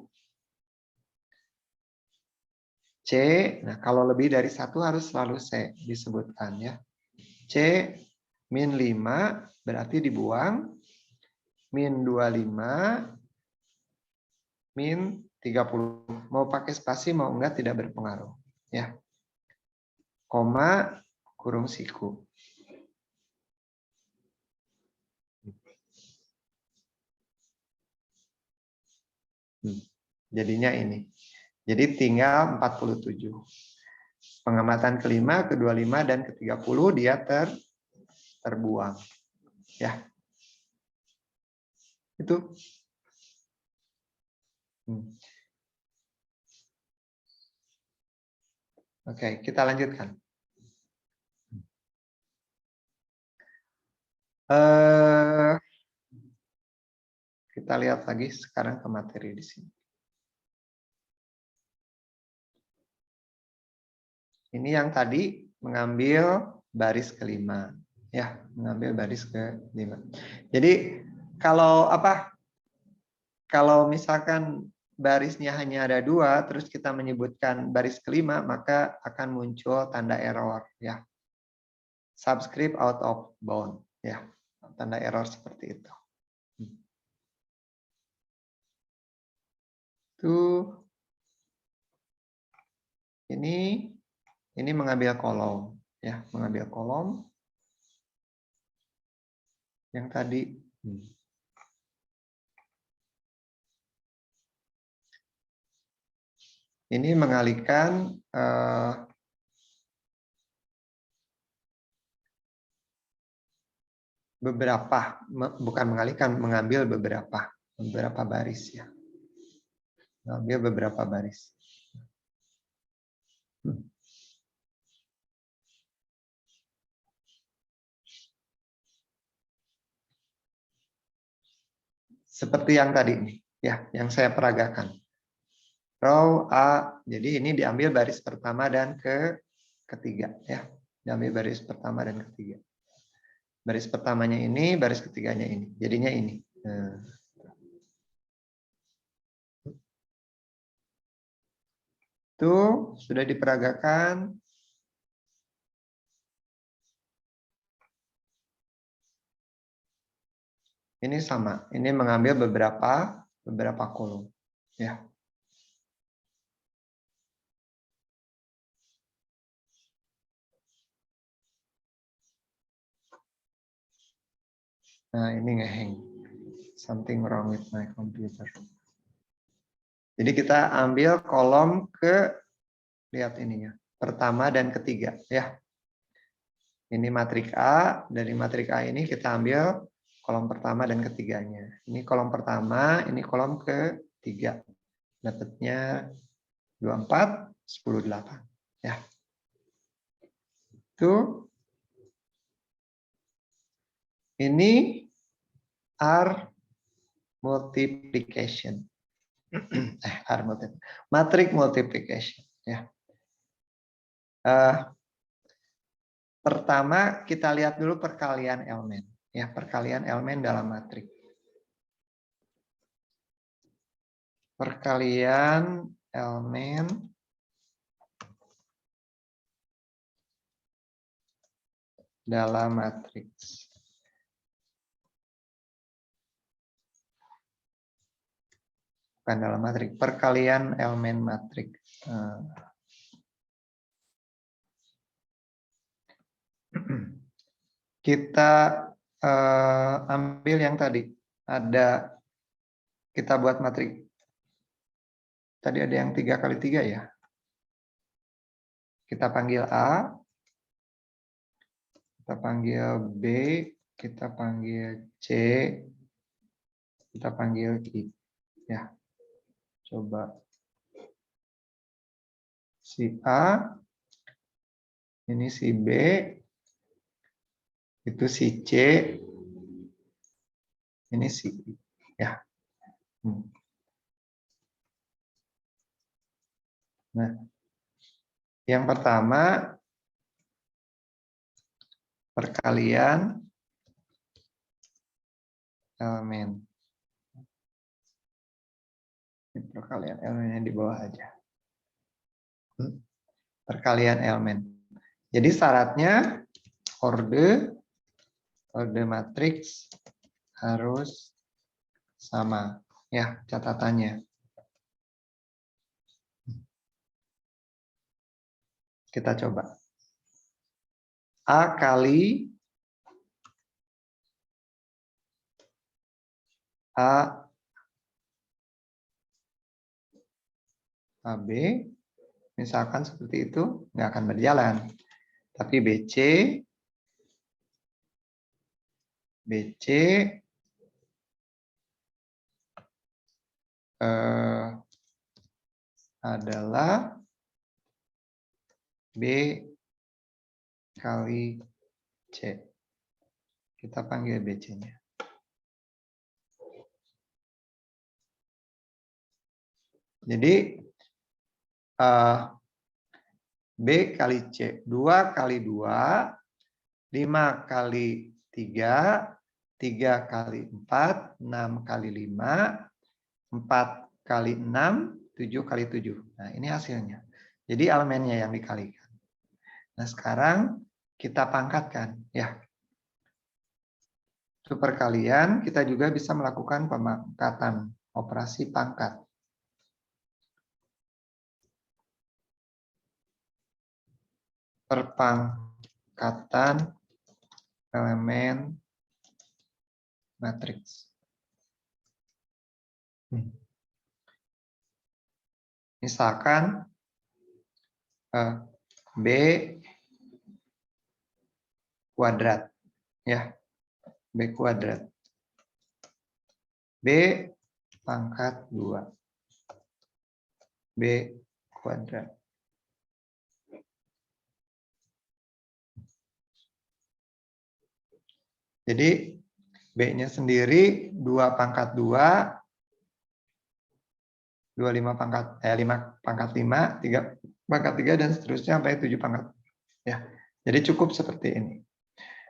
C. Nah, kalau lebih dari 1 harus selalu C disebutkan ya. C min 5 berarti dibuang. Min 25 min 30. Mau pakai spasi mau enggak tidak berpengaruh ya. Koma kurung siku. Jadinya ini. Jadi tinggal 47. Pengamatan ke-5, ke-25 dan ke-30 dia terbuang. Ya. Itu. Oke, kita lanjutkan. Kita lihat lagi sekarang ke materi di sini. Ini yang tadi mengambil baris ke-5. Ya, mengambil baris ke-5. Jadi kalau kalau misalkan barisnya hanya ada 2, terus kita menyebutkan baris ke-5, maka akan muncul tanda error ya. Subscript out of bound ya. Tanda error seperti itu. Tuh. Ini mengambil kolom ya, mengambil kolom yang tadi. Ini mengalihkan beberapa, bukan mengalihkan, mengambil beberapa baris ya. Mengambil beberapa baris. Seperti yang tadi nih, ya, yang saya peragakan. Row A, jadi ini diambil baris pertama dan ketiga ya. Diambil baris pertama dan ketiga. Baris pertamanya ini, baris ketiganya ini. Jadinya ini. Nah. Tuh, sudah diperagakan. Ini sama, ini mengambil beberapa kolom. Ya. Nah, ini ngehang. Something wrong with my computer. Jadi kita ambil kolom lihat ininya, pertama dan ketiga ya. Ini matrik A, dari matrik A ini kita ambil kolom pertama dan ketiganya. Ini kolom pertama, ini kolom ketiga. Dapatnya 24, 10, 8. Ya. Itu. Ini R multiplication. Matrik multiplication. Ya. Pertama kita lihat dulu perkalian elemen. Ya, perkalian elemen dalam matrik. Perkalian elemen dalam matriks. Bukan dalam matriks, perkalian elemen matriks. Kita ambil yang tadi. Kita buat matriks. Tadi ada yang 3 kali 3 ya. Kita panggil A. Kita panggil B. Kita panggil C. Kita panggil I. Ya. Coba. Si A. Ini si B. Itu si C. Ini si I. Ya. Nah, yang pertama perkalian elemen. Perkalian elemennya di bawah aja. Perkalian elemen. Jadi syaratnya orde matriks harus sama. Ya, catatannya. Kita coba. A kali AB, misalkan seperti itu, nggak akan berjalan. Tapi BC adalah B kali C. Kita panggil BC-nya. Jadi B kali C, 2 kali 2, 5 kali 3, 3 kali 4, 6 kali 5, 4 kali 6, 7 kali 7. Nah, ini hasilnya. Jadi elemennya yang dikalikan. Nah, sekarang kita pangkatkan. Ya. Untuk perkalian, kita juga bisa melakukan pemangkatan, operasi pangkat. Perpangkatan elemen matriks. Misalkan B kuadrat, ya, B kuadrat, B pangkat 2, B kuadrat. Jadi B-nya sendiri 2 pangkat 2, 25 pangkat 5 pangkat 5, 3 pangkat 3 dan seterusnya sampai 7 pangkat. Ya. Jadi cukup seperti ini.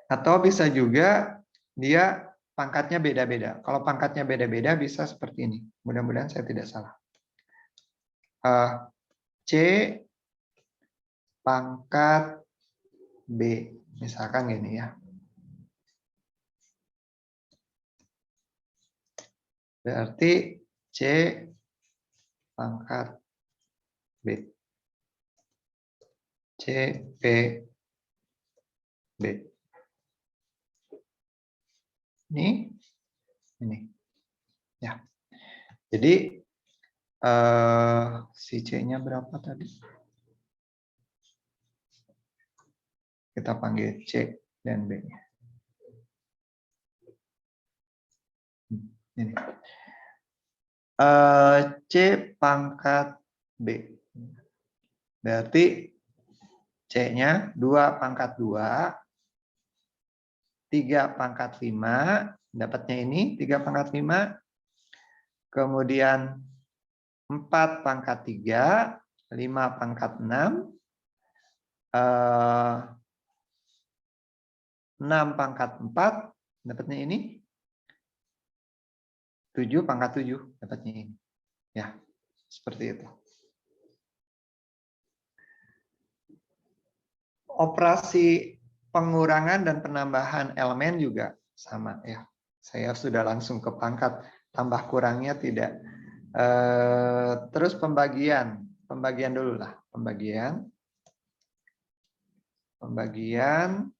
Atau bisa juga dia pangkatnya beda-beda. Kalau pangkatnya beda-beda bisa seperti ini. Mudah-mudahan saya tidak salah. C pangkat B. Misalkan gini ya. Berarti C pangkat B. C, P, B. ini. Ya. Jadi si C-nya berapa tadi? Kita panggil C dan B-nya. Ini. C pangkat B. Berarti C-nya 2 pangkat 2, 3 pangkat 5, dapatnya ini 3 pangkat 5, kemudian 4 pangkat 3, 5 pangkat 6, 6 pangkat 4, dapatnya ini 7 pangkat 7, dapatnya ini. Ya, seperti itu. Operasi pengurangan dan penambahan elemen juga sama ya. Saya sudah langsung ke pangkat, tambah kurangnya tidak. Terus pembagian dulu lah, pembagian elemen.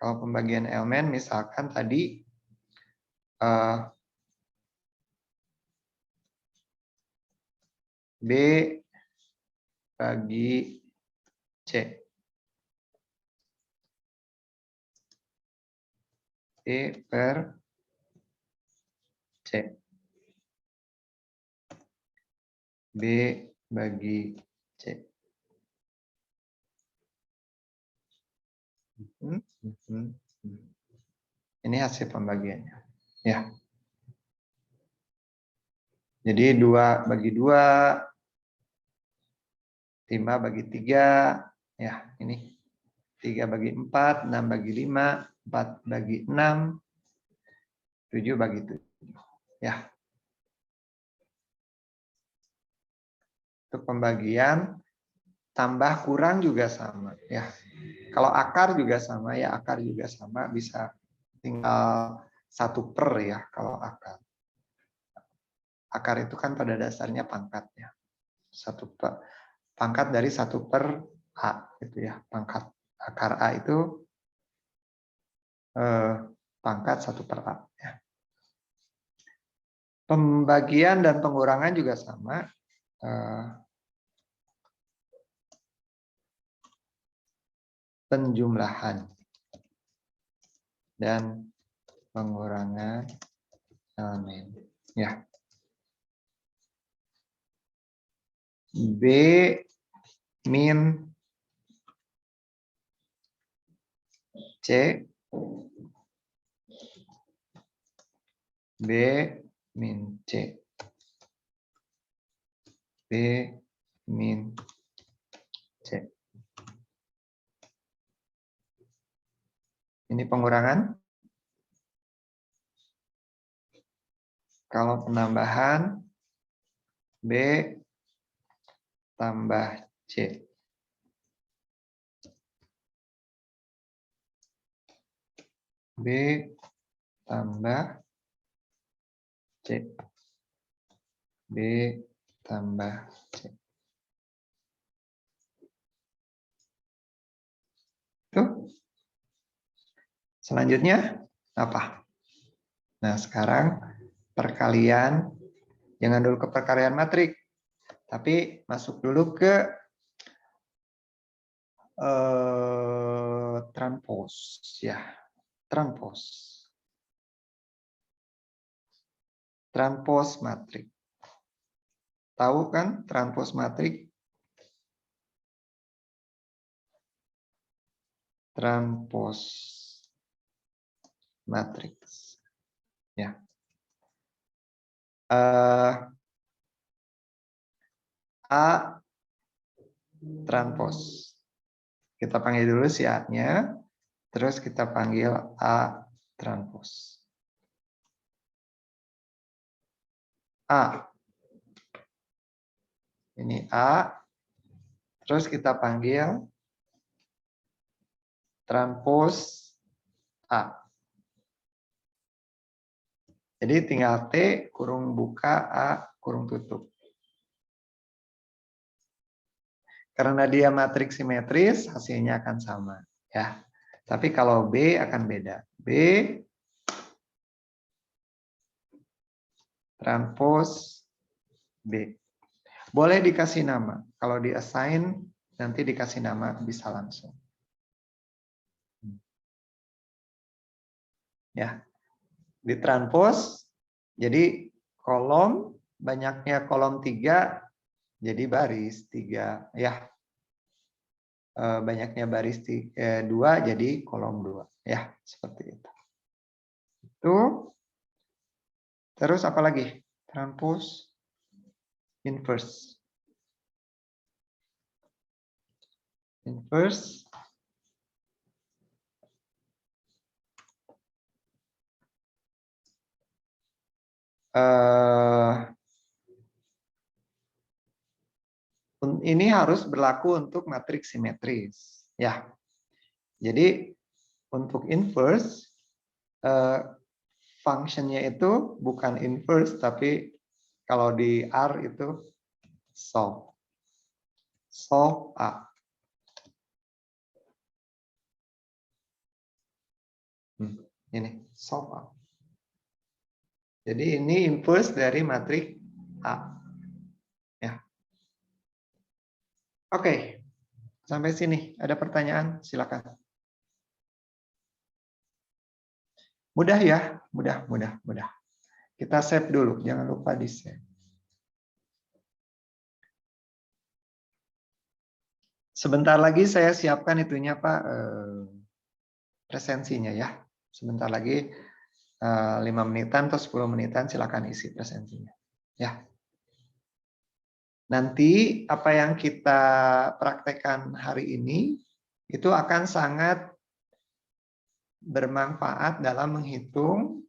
Kalau pembagian elemen misalkan tadi B bagi C. B per C. B bagi C. Ini hasil pembagiannya. Ya. Jadi 2 bagi 2, 5 bagi 3, ya ini 3 bagi 4, 6 bagi 5, 4 bagi 6, 7 bagi 7. Ya. Untuk pembagian tambah kurang juga sama ya. Kalau akar juga sama ya, akar juga sama, bisa tinggal 1 per ya kalau akar. Akar itu kan pada dasarnya pangkatnya. Pangkat dari 1 per A gitu ya. Pangkat akar A itu pangkat 1 per A ya. Pembagian dan pengurangan juga sama. Penjumlahan dan pengurangan elemen ya. B min C, B min C, B min C. Ini pengurangan. Kalau penambahan B tambah C. B tambah C. B tambah C. Tuh. Selanjutnya apa? Nah, sekarang perkalian, jangan dulu ke perkalian matrik, tapi masuk dulu ke transpos ya, transpos matrik. Tahu kan transpos matrik? Transpos matriks ya. A transpos. Kita panggil dulu si A-nya, terus kita panggil A transpos. A. Ini A, terus kita panggil transpos A. Jadi tinggal T kurung buka A kurung tutup. Karena dia matriks simetris, hasilnya akan sama. Ya. Tapi kalau B akan beda. B transpose B. Boleh dikasih nama. Kalau di assign, nanti dikasih nama bisa langsung. Ya. Di transpose, jadi kolom, banyaknya kolom 3, jadi baris 3. Ya. Banyaknya baris 2, jadi kolom 2. Ya, seperti itu. Itu. Terus apa lagi? Transpose inverse. Inverse ini harus berlaku untuk matriks simetris, ya. Jadi untuk inverse functionnya itu bukan inverse, tapi kalau di R itu solve. Solve A. Ini solve A. Jadi ini inverse dari matriks A. Ya. Oke. Sampai sini. Ada pertanyaan? Silakan. Mudah ya? Mudah. Kita save dulu. Jangan lupa di save. Sebentar lagi saya siapkan itunya Pak, presensinya ya. Sebentar lagi 5 menitan atau 10 menitan silakan isi presensinya. Ya. Nanti apa yang kita praktekkan hari ini itu akan sangat bermanfaat dalam menghitung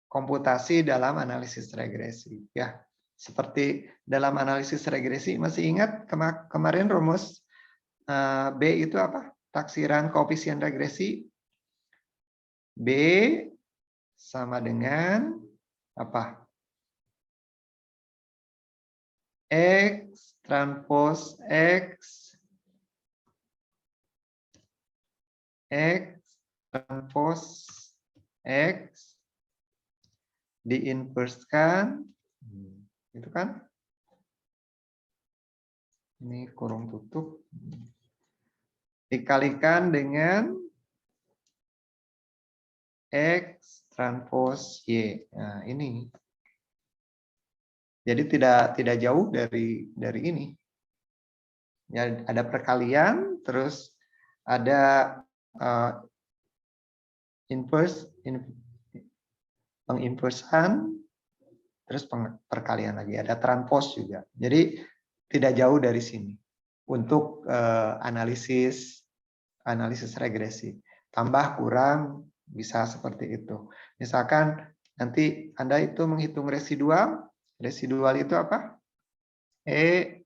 komputasi dalam analisis regresi ya. Seperti dalam analisis regresi, masih ingat kemarin rumus B itu apa? Taksiran koefisien regresi. B sama dengan apa? X transpose X transpose X diinverskan, itu kan? Ini kurung tutup. Dikalikan dengan X transpose Y. Nah, ini. Jadi tidak jauh dari ini. Ya, ada perkalian, terus ada penginversan, terus perkalian lagi. Ada transpose juga. Jadi tidak jauh dari sini untuk analisis regresi. Tambah kurang bisa seperti itu. Misalkan nanti Anda itu menghitung residual. Residual itu apa? E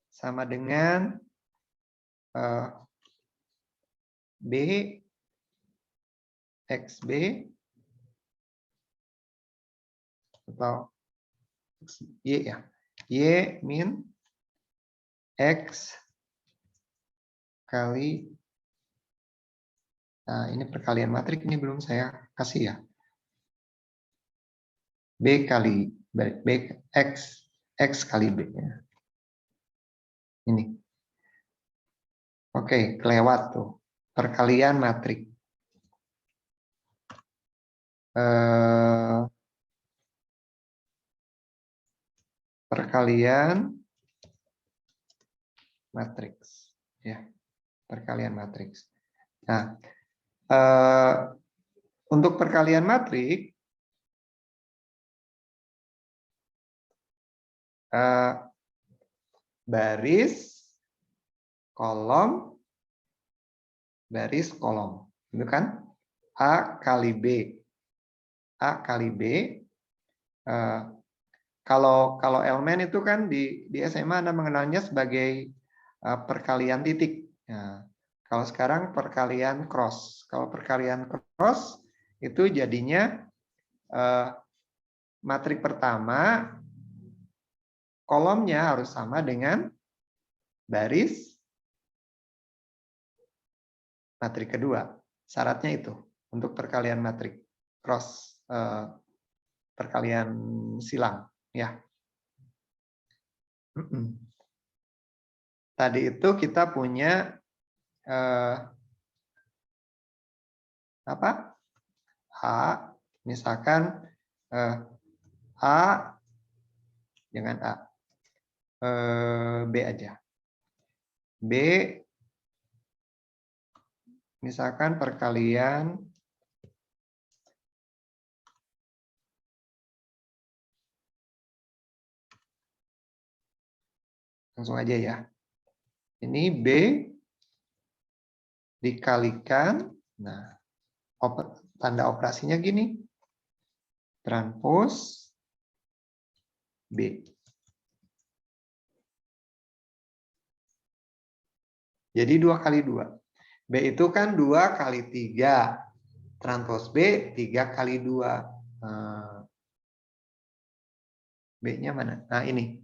sama dengan B XB atau Y ya. Y min X kali, nah ini perkalian matrik, ini belum saya kasih ya. B kali B X kali B ya. Ini. Oke, kelewat tuh. Perkalian matrik. Perkalian matriks ya, perkalian matriks. Nah, untuk perkalian matrik baris kolom baris kolom, itu kan A kali B. A kali B. Kalau elemen itu kan di SMA Anda mengenalnya sebagai perkalian titik. Nah, kalau sekarang perkalian cross. Kalau perkalian cross itu jadinya matrik pertama kolomnya harus sama dengan baris matrik kedua. Syaratnya itu untuk perkalian matrik cross perkalian silang ya. Tadi itu kita punya apa? A, misalkan A dengan A, B aja. B misalkan perkalian langsung aja ya. Ini B dikalikan, nah tanda operasinya gini, transpos B. Jadi 2 kali 2. B itu kan 2 kali 3. Transpos B 3 kali 2. B-nya mana? Nah ini.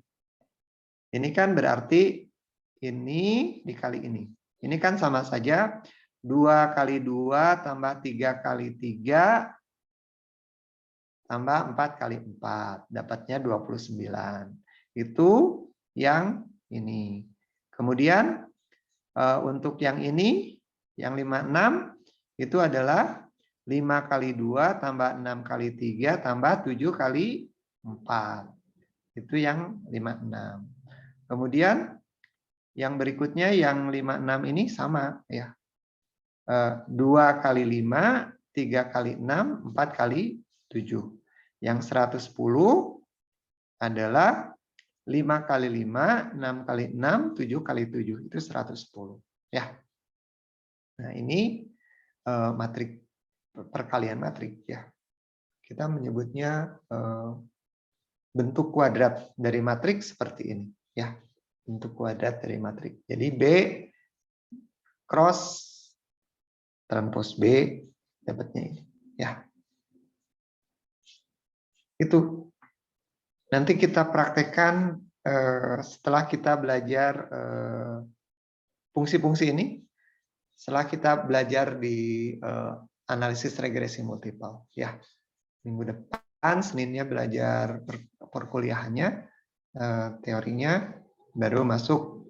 Ini kan berarti ini dikali ini. Ini kan sama saja 2 kali 2 tambah 3 kali 3 tambah 4 kali 4. Dapatnya 29. Itu yang ini. Kemudian untuk yang ini, yang 56, itu adalah 5 kali 2 tambah 6 kali 3 tambah 7 kali 4. Itu yang 56. Kemudian yang berikutnya yang 56 ini sama ya. 2 kali 5, 3 kali 6, 4 kali 7. Yang 110 adalah 5 kali 5, 6 kali 6, 7 kali 7. Itu 110. Ya. Nah ini matrik, perkalian matrik ya. Kita menyebutnya bentuk kuadrat dari matrik seperti ini ya. Bentuk kuadrat dari matrik. Jadi B cross transpos B dapatnya ini ya. Itu nanti kita praktekkan setelah kita belajar fungsi-fungsi ini, setelah kita belajar di analisis regresi multiple ya. Minggu depan Seninnya belajar perkuliahannya, teorinya, baru masuk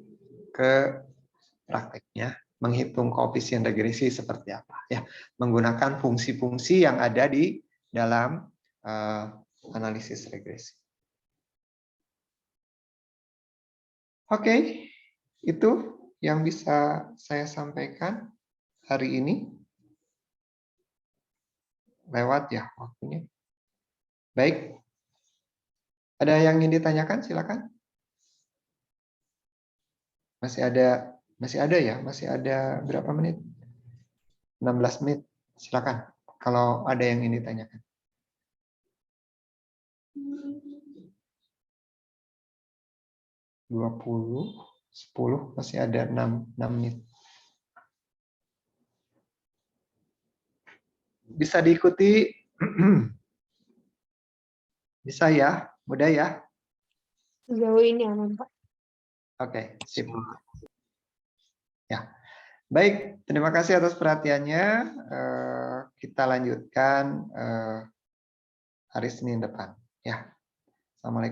ke prakteknya, menghitung koefisien regresi seperti apa ya, menggunakan fungsi-fungsi yang ada di dalam analisis regresi. Oke, itu yang bisa saya sampaikan hari ini. Lewat ya waktunya. Baik. Ada yang ingin ditanyakan? Silakan. Masih ada ya? Masih ada berapa menit? 16 menit. Silakan. Kalau ada yang ingin ditanyakan. 20, 10, masih ada 6 menit. Bisa diikuti. Bisa ya? Mudah ya? Sejauh ini aman, Pak. Oke, sip. Ya. Baik, terima kasih atas perhatiannya. Kita lanjutkan hari Senin depan. Ya. Assalamualaikum.